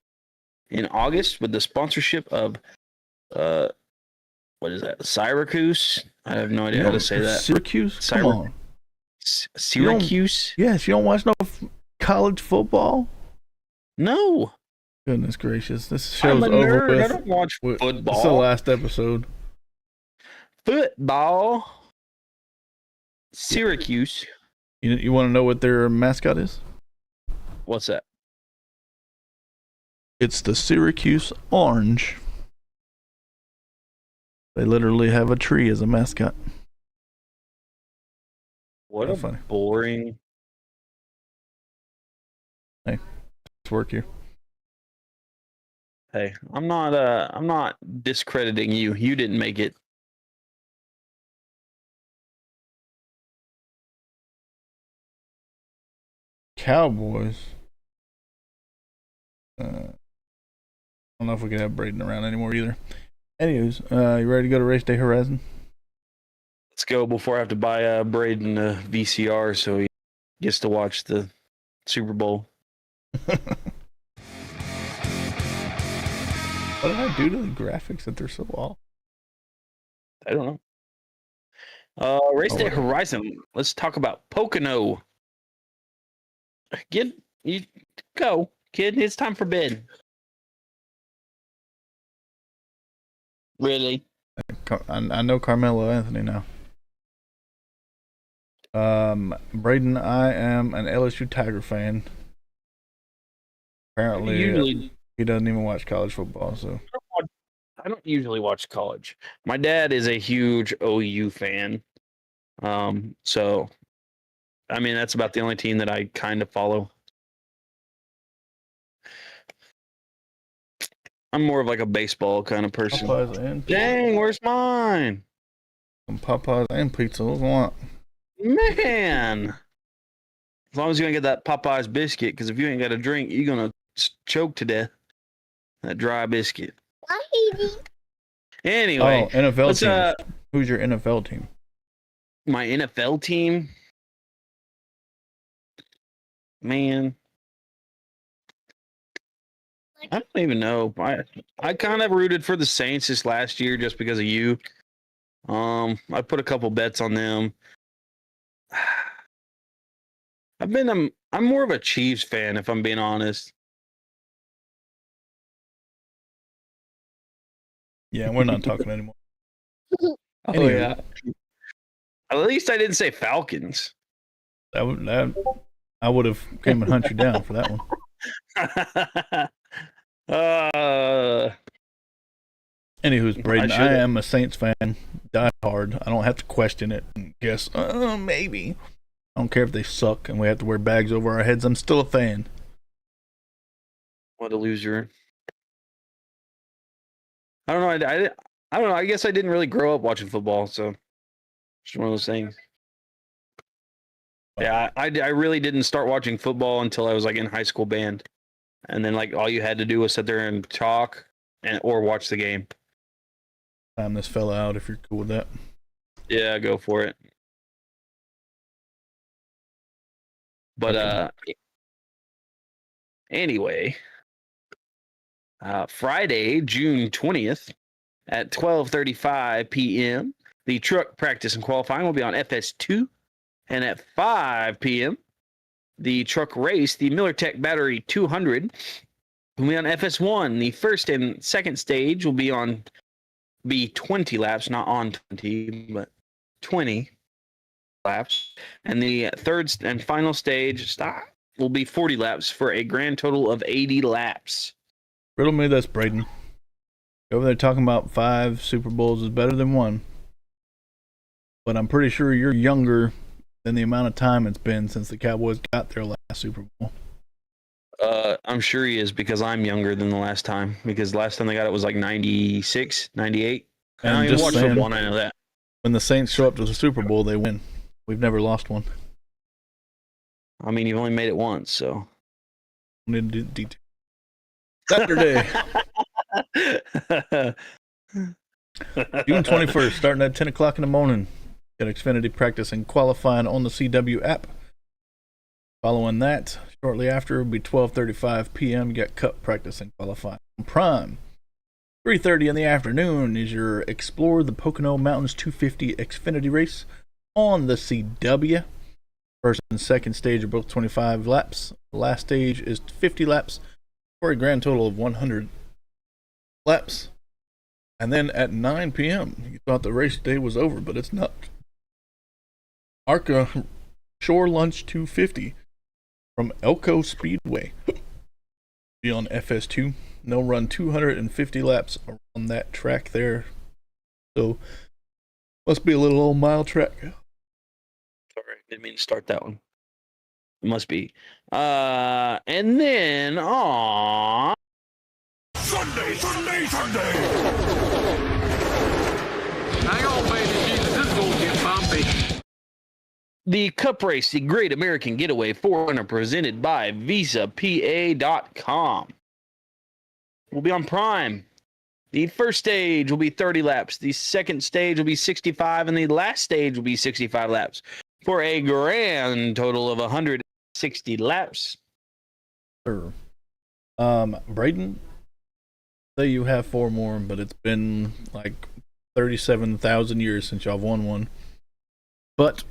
in August with the sponsorship of what is that? Syracuse? I have no idea how to say that. Syracuse? Come on. Syracuse? Yes, you don't watch no college football? No. Goodness gracious. This I'm show's a over nerd. with. I don't watch This is the football. last episode. Football. Syracuse. You want to know what their mascot is? What's that? It's the Syracuse Orange. They literally have a tree as a mascot. What That's a funny. boring. It's work here. Hey, I'm not discrediting you. You didn't make it. Cowboys. I don't know if we can have Braden around anymore either. Anyways, you ready to go to Race Day Horizon? Let's go before I have to buy Braden a VCR so he gets to watch the Super Bowl. What did I do to the graphics that they're so off? I don't know. Race Day whatever. Horizon. Let's talk about Pocono. Go, kid. It's time for bed. Really? I know Carmelo Anthony now. Braden, I am an LSU Tiger fan. Apparently, Usually, he doesn't even watch college football, so I don't usually watch college. My dad is a huge OU fan. So I mean that's about the only team that I kind of follow. I'm more of like a baseball kind of person. Popeyes and Dang, where's mine? some Popeyes and pizza. What do you want? Man. As long as you ain't get that Popeyes biscuit, because if you ain't got a drink, you're gonna choke to death. That dry biscuit. Why eating? Anyway, Oh, NFL let's, team. Who's your NFL team? my NFL team. Man, I don't even know. I kind of rooted for the Saints this last year just because of you. I put a couple bets on them. I'm more of a Chiefs fan, if I'm being honest. Yeah, we're not talking anymore. Oh Anywho. yeah. At least I didn't say Falcons. I would have came and hunt you down for that one. Anywho's Braden, I am a Saints fan, die hard. I don't have to question it and guess, maybe. I don't care if they suck and we have to wear bags over our heads. I'm still a fan. What a loser. I don't know. I don't know. I guess I didn't really grow up watching football, so it's one of those things. Yeah, I really didn't start watching football until I was like in high school band, and then like all you had to do was sit there and talk or watch the game. Time this fella out if you're cool with that. Yeah, go for it. But anyway, Friday, June 20th at 12:35 p.m., the truck practice and qualifying will be on FS2, and at 5 p.m., the truck race, the Miller Tech Battery 200, will be on FS1. The first and second stage will be 20 laps, not on 20, but 20 laps. And the third and final stage will be 40 laps for a grand total of 80 laps. Riddle me this, Braden. Over there talking about 5 Super Bowls is better than 1. But I'm pretty sure you're younger than the amount of time it's been since the Cowboys got their last Super Bowl. I'm sure he is because I'm younger than the last time. Because last time they got it was like 96, 98. And I don't even watch football, and I know that. When the Saints show up to the Super Bowl, they win. We've never lost one. I mean, you've only made it once, so. Need to do detail. Saturday. June 21st, starting at 10 o'clock in the morning. Get Xfinity practice and qualifying on the CW app. Following that, shortly after, it'll be 12:35 p.m. You got Cup practice and qualifying on Prime. 3:30 in the afternoon is your Explore the Pocono Mountains 250 Xfinity race on the CW. First and second stage are both 25 laps. The last stage is 50 laps for a grand total of 100 laps. And then at 9 p.m., you thought the race day was over, but it's not. ARCA Shore Lunch 250 from Elko Speedway. Be on FS2. They'll run 250 laps around that track there. So, must be a little old mile track. Sorry, didn't mean to start that one. It must be. And then on Sunday. Hang on, baby Jesus, this is gonna get bumpy. the Cup Race, the Great American Getaway 400, presented by VisaPA.com. Will be on Prime. The first stage will be 30 laps. The second stage will be 65, and the last stage will be 65 laps for a grand total of 160 laps. Sure. Braden, say you have 4 more, but it's been like 37,000 years since y'all won one. But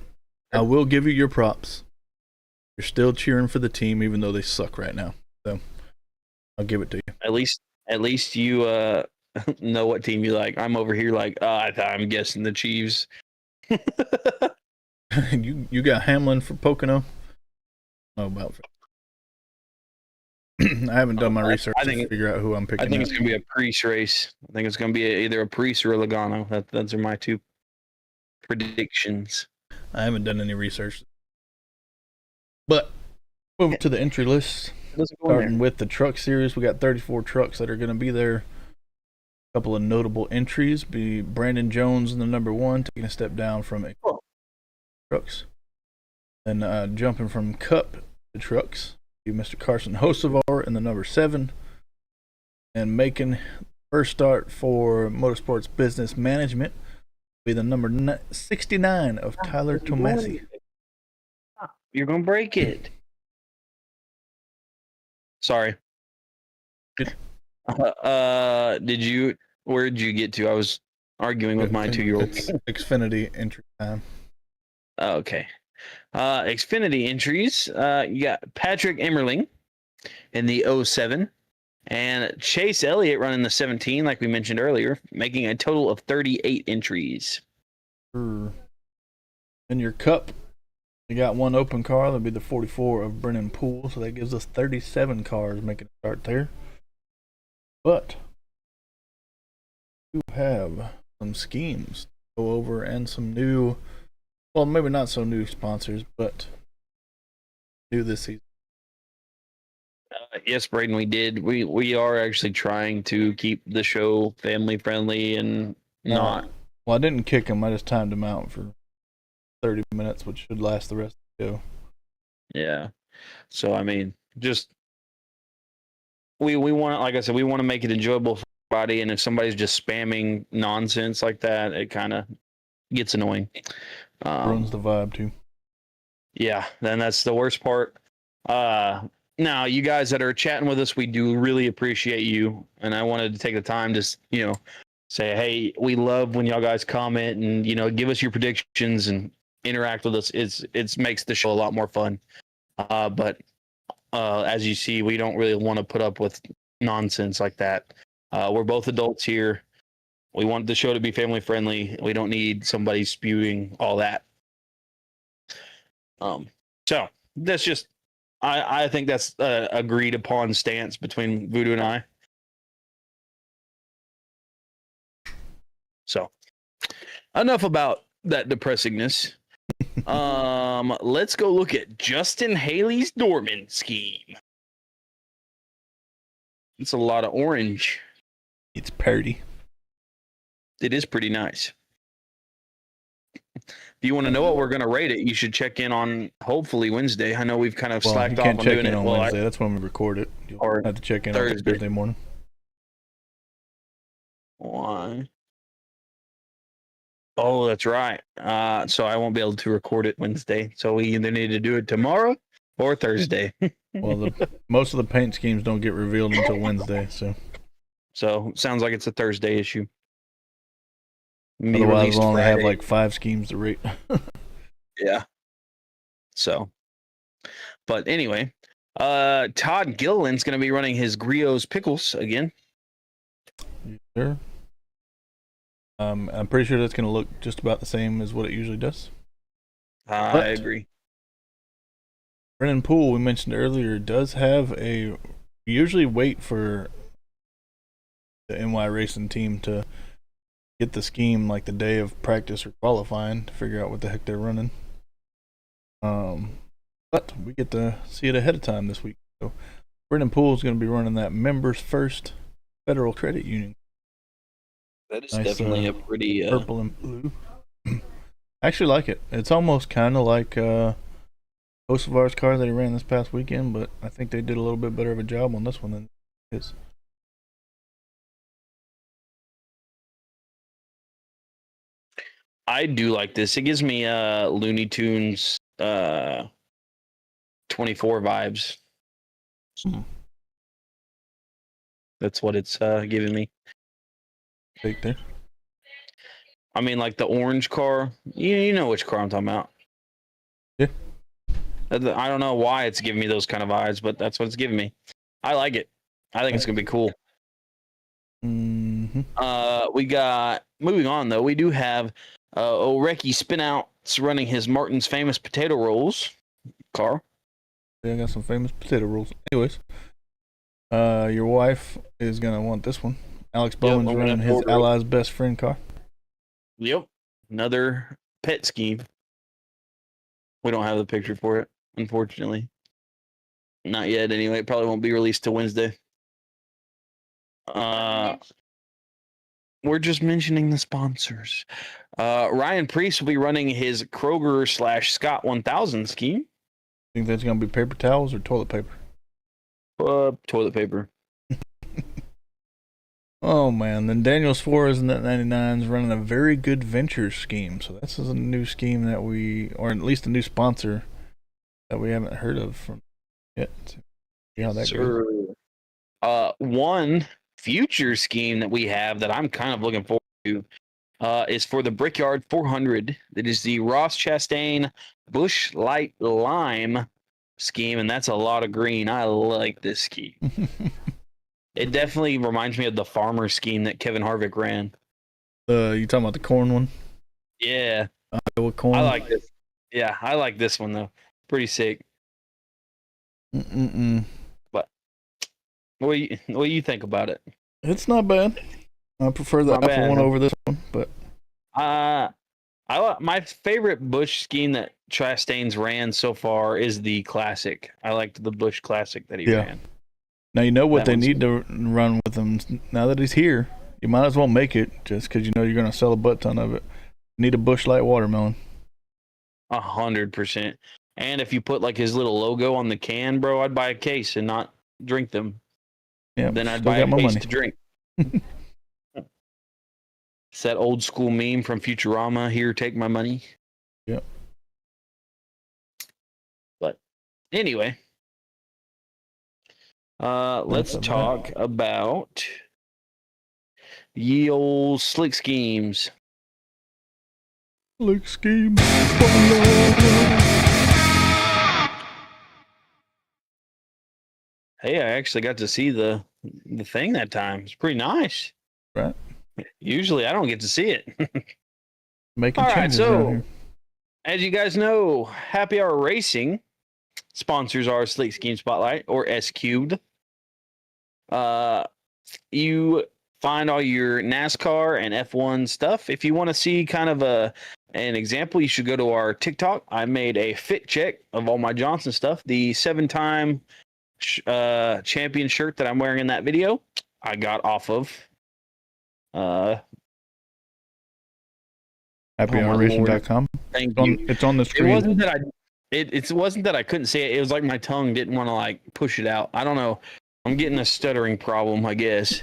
I will give you your props. You're still cheering for the team, even though they suck right now. So I'll give it to you. At least you know what team you like. I'm over here like, I'm guessing the Chiefs. You got Hamlin for Pocono? Oh, about. I haven't done my research to figure out who I'm picking. I think it's going to be a Priest race. I think it's going to be either a Priest or a Logano. Those are my 2 predictions. I haven't done any research. But move to the entry list. Starting with the truck series, we got 34 trucks that are going to be there. A couple of notable entries be Brandon Jones in the number 1, taking a step down from trucks. Then jumping from Cup to trucks, be Mr. Carson Hocevar in the number 7. And making first start for Motorsports Business Management be the number 69 of Tyler Tomasi. You're going to break it. Sorry. Where did you get to? I was arguing with my 2-year-old. It's Xfinity entry time. Okay. Xfinity entries. You got Patrick Emmerling in the 07 and Chase Elliott running the 17, like we mentioned earlier, making a total of 38 entries. In your cup, you got one open car. That'll be the 44 of Brennan Poole. So that gives us 37 cars making a start there. But you have some schemes to go over and some new, well, maybe not so new sponsors, but new this season. Yes, Braden, we did. We are actually trying to keep the show family friendly and not. Well, I didn't kick him. I just timed him out for 30 minutes, which should last the rest of the show. Yeah. So, I mean, just we want, like I said, we want to make it enjoyable for everybody. And if somebody's just spamming nonsense like that, it kind of gets annoying. Ruins the vibe, too. Yeah, then that's the worst part. Now, you guys that are chatting with us, we do really appreciate you. And I wanted to take the time to, say, hey, we love when y'all guys comment and, give us your predictions and interact with us. It makes the show a lot more fun. But as you see, we don't really want to put up with nonsense like that. We're both adults here. We want the show to be family friendly. We don't need somebody spewing all that. So that's just, I think that's agreed upon stance between Voodoo and I. So enough about that depressingness. Let's go look at Justin Haley's Dorman scheme. It's a lot of orange. It's pretty. It is pretty nice. If you want to know what we're going to rate it, you should check in on hopefully Wednesday. I know we've kind of slacked off on doing it. On Wednesday. That's when we record it. You'll have to check in on Thursday morning. Why? Oh, that's right. So I won't be able to record it Wednesday. So we either need to do it tomorrow or Thursday. Well, most of the paint schemes don't get revealed until Wednesday. So sounds like it's a Thursday issue. Otherwise, we'll only have like 5 schemes to rate. Yeah. So, but anyway, Todd Gilliland's going to be running his Griot's Pickles again. Sure. I'm pretty sure that's going to look just about the same as what it usually does. I agree. Brennan Poole, we mentioned earlier, does have we usually wait for the NY Racing team to get the scheme like the day of practice or qualifying to figure out what the heck they're running. But we get to see it ahead of time this week. So Brennan Poole is going to be running that Members First Federal Credit Union. That is nice, definitely a pretty purple and blue. I actually like it. It's almost kind of like Kosovar's car that he ran this past weekend, but I think they did a little bit better of a job on this one than his. I do like this. It gives me Looney Tunes 24 vibes. That's what it's giving me. Take there. I mean, like the orange car. You know which car I'm talking about. Yeah. I don't know why it's giving me those kind of vibes, but that's what it's giving me. I like it. I think it's gonna be cool. Mm-hmm. We got, moving on though, we do have Orecky Spinouts running his Martin's Famous Potato Rolls car. Yeah, I got some famous potato rolls. Anyways, your wife is gonna want this one. Alex Bowman's running his Ally's Best Friend car. Yep, another pet scheme. We don't have the picture for it, unfortunately. Not yet, anyway. It probably won't be released till Wednesday. We're just mentioning the sponsors. Ryan Priest will be running his Kroger/Scott 1000 scheme. Think that's gonna be paper towels or toilet paper? Toilet paper. Oh man, then Daniel Suarez in that 99 is running a very good ventures scheme. So this is a new scheme that or at least a new sponsor that we haven't heard of from yet. See how that goes. One future scheme that we have that I'm kind of looking forward to is for the Brickyard 400. It is the Ross Chastain Bush Light Lime scheme, and that's a lot of green. I like this scheme. It definitely reminds me of the farmer scheme that Kevin Harvick ran. You talking about the corn one? Yeah, Iowa corn. I like this. Yeah, I like this one though. Pretty sick. But what do you think about it? It's not bad. I prefer the Apple one over this one, but my favorite Bush scheme that Chastain's ran so far is the Classic. I liked the Bush Classic that he ran. Now you know what they need to run with him. Now that he's here, you might as well make it, just because you know you're going to sell a butt ton of it. You need a Bush Light watermelon. 100%. And if you put like his little logo on the can, bro, I'd buy a case and not drink them. Yeah, then I'd buy a case to drink. It's that old school meme from Futurama. Here, take my money. Yep. But anyway, let's talk about ye old slick schemes. Slick schemes. Hey, I actually got to see the thing that time. It's pretty nice. Right. Usually I don't get to see it. Making All right, changes around here. as you guys know, Happy Hour Racing sponsors our Slick Scheme Spotlight, or S Cubed. You find all your NASCAR and F1 stuff. If you want to see kind of an example, you should go to our TikTok. I made a fit check of all my Johnson stuff. The 7-time champion shirt that I'm wearing in that video, I got off of HappyHourRacing.com. Thank you. It's on the screen. It wasn't that it wasn't that I couldn't say it. It was like my tongue didn't want to like push it out. I don't know. I'm getting a stuttering problem, I guess.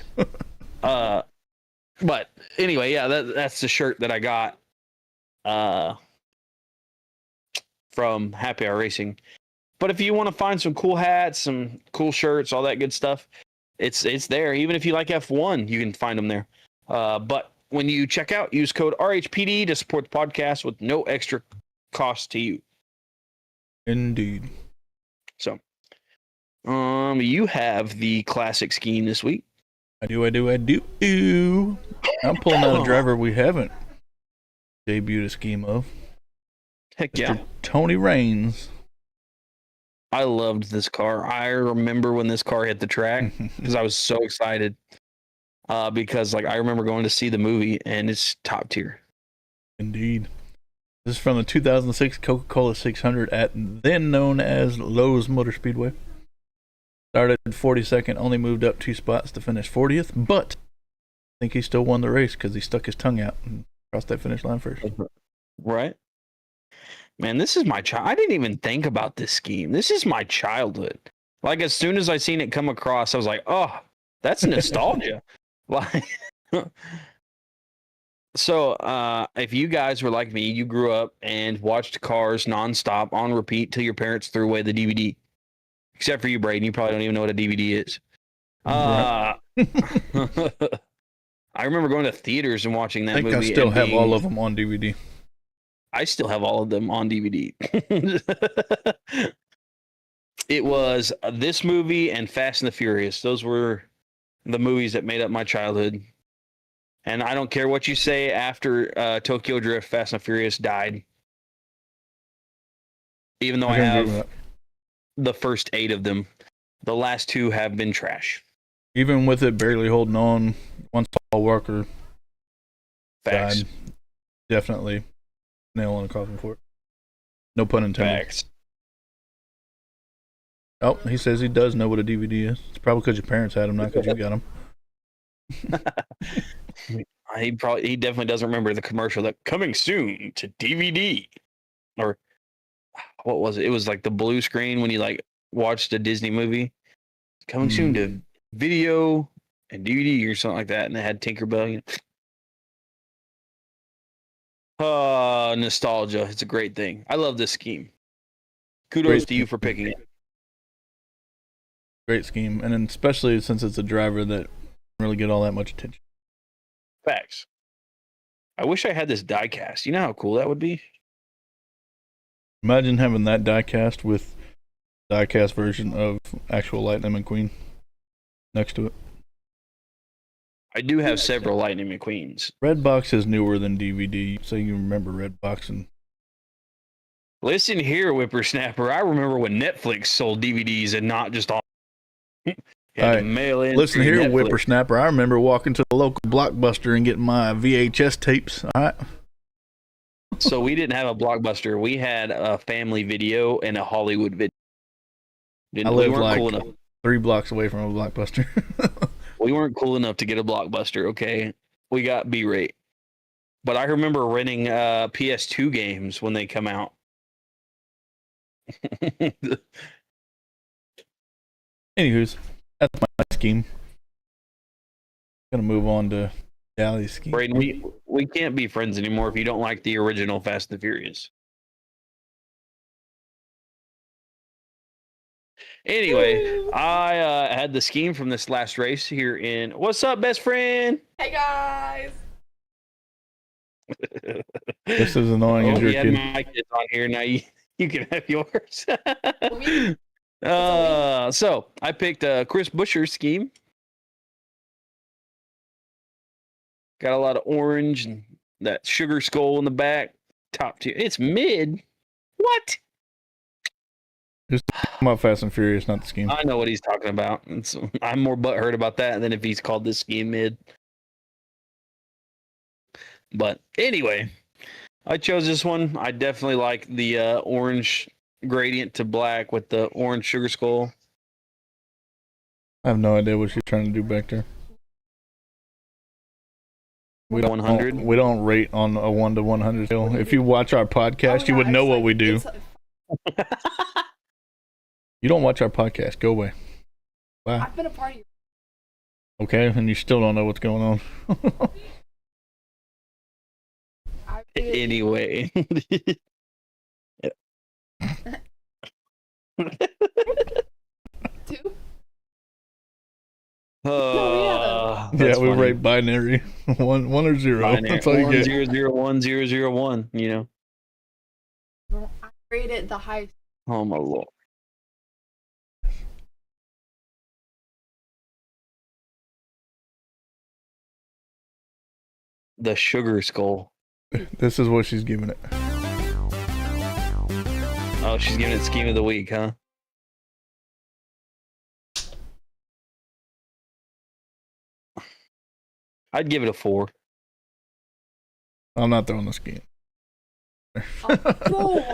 But anyway, yeah, that's the shirt that I got from Happy Hour Racing. But if you want to find some cool hats, some cool shirts, all that good stuff, it's there. Even if you like F1, you can find them there. But when you check out, use code RHPD to support the podcast with no extra cost to you. Indeed. So, you have the classic scheme this week. I do. I'm pulling out a driver we haven't debuted a scheme of. Heck yeah. Mr. Tony Raines. I loved this car. I remember when this car hit the track because I was so excited. Because like I remember going to see the movie and it's top tier. Indeed. This is from the 2006 Coca-Cola 600 at then known as Lowe's Motor Speedway. Started 42nd, only moved up 2 spots to finish 40th, but I think he still won the race because he stuck his tongue out and crossed that finish line first. Right? Man, this is my child. I didn't even think about this scheme. This is my childhood. Like as soon as I seen it come across, I was like, oh, that's nostalgia. Like, so if you guys were like me, you grew up and watched Cars nonstop on repeat till your parents threw away the DVD. Except for you, Braden, you probably don't even know what a DVD is. I remember going to theaters and watching that movie. I think I still have all of them on DVD. I still have all of them on DVD. It was this movie and Fast and the Furious. Those were the movies that made up my childhood. And I don't care what you say after Tokyo Drift, Fast and Furious died. Even though I have the first 8 of them, the last 2 have been trash. Even with it barely holding on, once Paul Walker Facts. died, definitely nail on a coffin for it. No pun intended. Facts. Oh, he says he does know what a DVD is. It's probably because your parents had them, not because you got them. He definitely doesn't remember the commercial that coming soon to DVD, or what was it? It was like the blue screen when you like watched a Disney movie. Coming soon to video and DVD or something like that, and they had Tinkerbell. You know? Nostalgia. It's a great thing. I love this scheme. Kudos to you for picking it. Great scheme, and then especially since it's a driver that doesn't really get all that much attention. Facts. I wish I had this die cast. You know how cool that would be? Imagine having that diecast with diecast version of actual Lightning McQueen next to it. I do have several Lightning McQueens. Redbox is newer than DVD, so you remember Redbox. And Listen here, whippersnapper. I remember when Netflix sold DVDs and not just all. You had to mail in. listen through here, Netflix. whippersnapper. I remember walking to the local Blockbuster and getting my VHS tapes. All right. So we didn't have a Blockbuster. We had a Family Video and a Hollywood Video. I We lived weren't like cool enough. 3 blocks away from a Blockbuster. We weren't cool enough to get a Blockbuster. Okay, we got B-rate. But I remember renting PS2 games when they come out. Anywho's, that's my scheme. Gonna move on to Dally's scheme. Braden, we can't be friends anymore if you don't like the original Fast and Furious. Anyway, I had the scheme from this last race here in. What's up, best friend? Hey guys. Just as annoying as your you had kid. my kids on here. Now you can have yours. Me? So I picked Chris Buescher's scheme. Got a lot of orange and that sugar skull in the back. Top tier. It's mid. What? Just talking about Fast and Furious, not the scheme. I know what he's talking about. I'm more butthurt about that than if he's called this scheme mid. But anyway, I chose this one. I definitely like the orange gradient to black with the orange sugar skull. I have no idea what she's trying to do back there. We don't 100? We don't rate on a 1 to 100 scale. If you watch our podcast, you would know what we do. You don't watch our podcast. Go away. Bye. I've been a part of your Okay, and you still don't know what's going on. Anyway. two. Yeah, we rate binary. one or zero. Binary. That's all you get. 1001001, you know. Well, I rated the highest. Oh my lord. The sugar skull. This is what she's giving it. Oh, she's giving it scheme of the week, huh? I'd give it a 4. I'm not throwing the scheme. Four.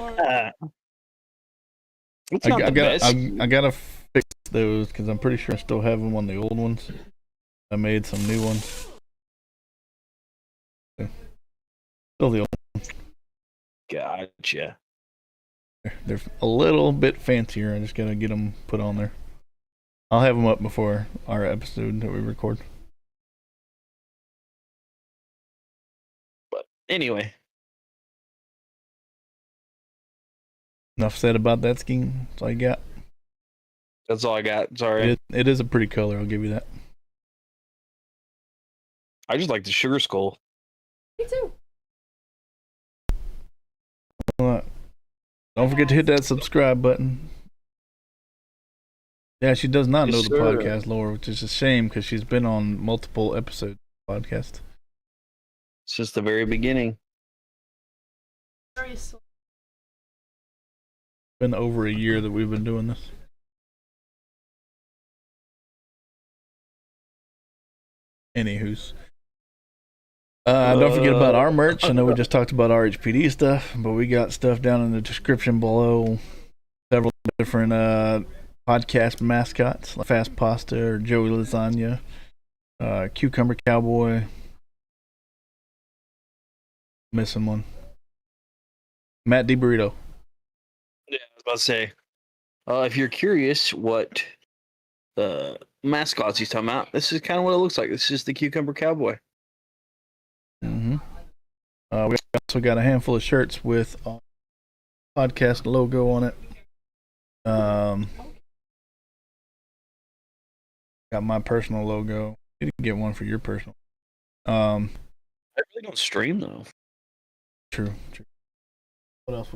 It's not the best. I gotta fix those because I'm pretty sure I still have them on the old ones. I made some new ones. Still the old ones. Gotcha. They're a little bit fancier. I just gotta get them put on there. I'll have them up before our episode that we record. But anyway, Enough said about that scheme. That's all you got. that's all I got. Sorry. It is a pretty color. I'll give you that. I just like the sugar skull. Me too. Don't forget to hit that subscribe button. Yeah, she does not Yes, know the sir. podcast lore, which is a shame because she's been on multiple episodes of the podcast. Since the very beginning. Very slow. Been over a year that we've been doing this. Anywho's. Don't forget about our merch. I know we just talked about RHPD stuff, but we got stuff down in the description below. Several different podcast mascots, like Fast Pasta or Joey Lasagna, Cucumber Cowboy. Missing one. Matt D. Burrito. Yeah, I was about to say. If you're curious what the mascots he's talking about, this is kind of what it looks like. This is the Cucumber Cowboy. Mm-hmm. We also got a handful of shirts with podcast logo on it. Got my personal logo. You can get one for your personal. I really They don't stream though. True. What else?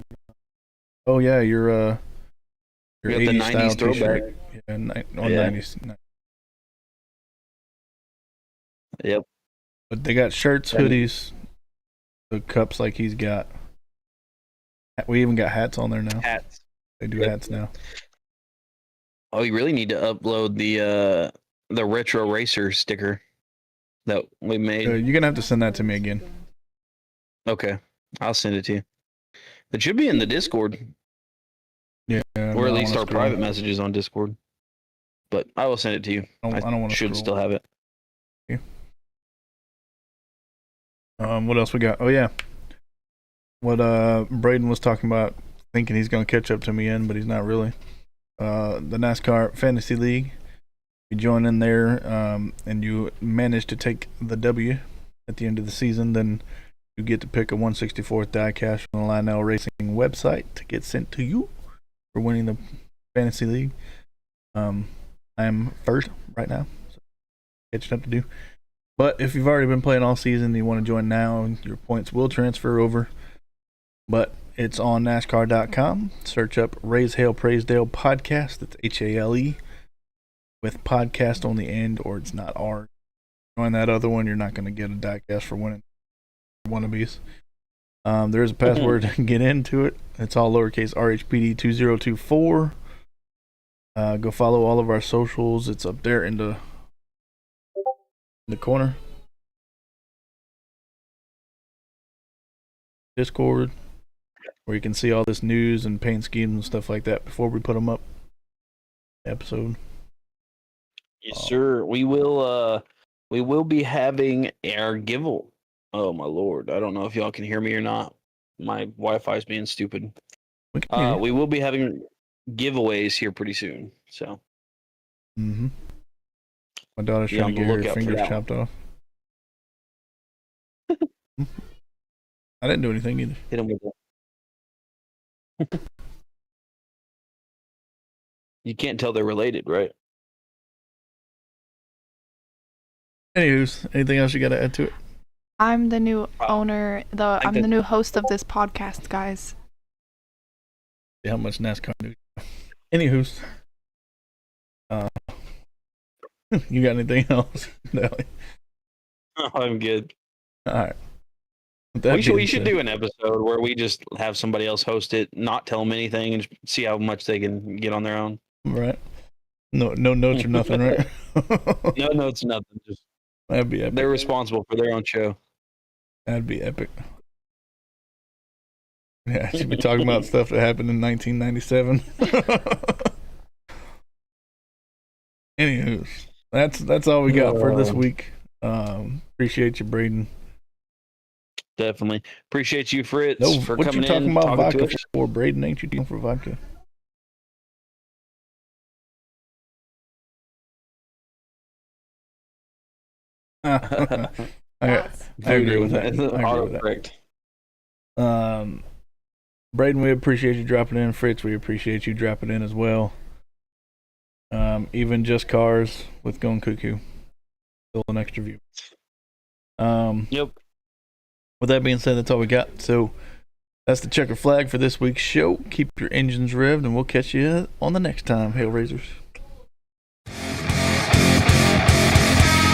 Oh yeah, your You got the 80s 90s style throwback. T-shirt. Yeah, Yeah. 90s. Yep. But they got shirts, hoodies, the cups like he's got. We even got hats on there now. Hats. They do Yep. hats now. Oh, you really need to upload the retro racer sticker that we made. You're gonna have to send that to me again. Okay, I'll send it to you. It should be in the Discord, Yeah, or at least our private messages on Discord. But I will send it to you. I don't want to Should still have it. What else we got? Oh yeah, what Braden was talking about, thinking he's gonna catch up to me in, but he's not really. The NASCAR Fantasy League. You join in there, and you manage to take the W at the end of the season, then you get to pick a 1/64th diecast from the Lionel Racing website to get sent to you for winning the Fantasy League. I am first right now, so catching up to do. But if you've already been playing all season and you want to join now, your points will transfer over. But it's on NASCAR.com. Search up Raise Hail Praise Dale Podcast. That's HALE with podcast on the end, or it's not R. Join that other one. You're not going to get a diecast for winning wannabes. There is a password to get into it. It's all lowercase RHPD2024. Go follow all of our socials. It's up there in the corner. Discord, where you can see all this news and paint schemes and stuff like that before we put them up. Episode. Yes, sir. We will be having our giveaway. Oh my lord! I don't know if y'all can hear me or not. My Wi-Fi is being stupid. We will be having giveaways here pretty soon. So. Mm-hmm. My daughter's Be trying on to the get her lookout for fingers that chopped off. I didn't do anything either. Hit him with that. You can't tell they're related, right? Anywho's, anything else you got to add to it? I'm the new owner. I'm the that- new host of this podcast, guys. See how much NASCAR news. Anywho's, you got anything else? No. I'm good. All right. We should do an episode where we just have somebody else host it, not tell them anything, and just see how much they can get on their own. Right. No notes or nothing, right? No notes, nothing. Just That'd be epic. they're responsible for their own show. That'd be epic. Yeah, I should be talking about stuff that happened in 1997. Anywho, that's all we got for this week. Appreciate you, Braden. Definitely appreciate you, Fritz, No, for what you coming talking in. about talking to vodka us. for, Braden? Ain't you talking for vodka? I agree with that. I agree with that. Correct. Braden, we appreciate you dropping in. Fritz, we appreciate you dropping in as well. Even just cars with Going Cuckoo, still an extra view. Yep. With that being said, that's all we got. So that's the checker flag for this week's show. Keep your engines revved, and we'll catch you on the next time, Hail Raisers.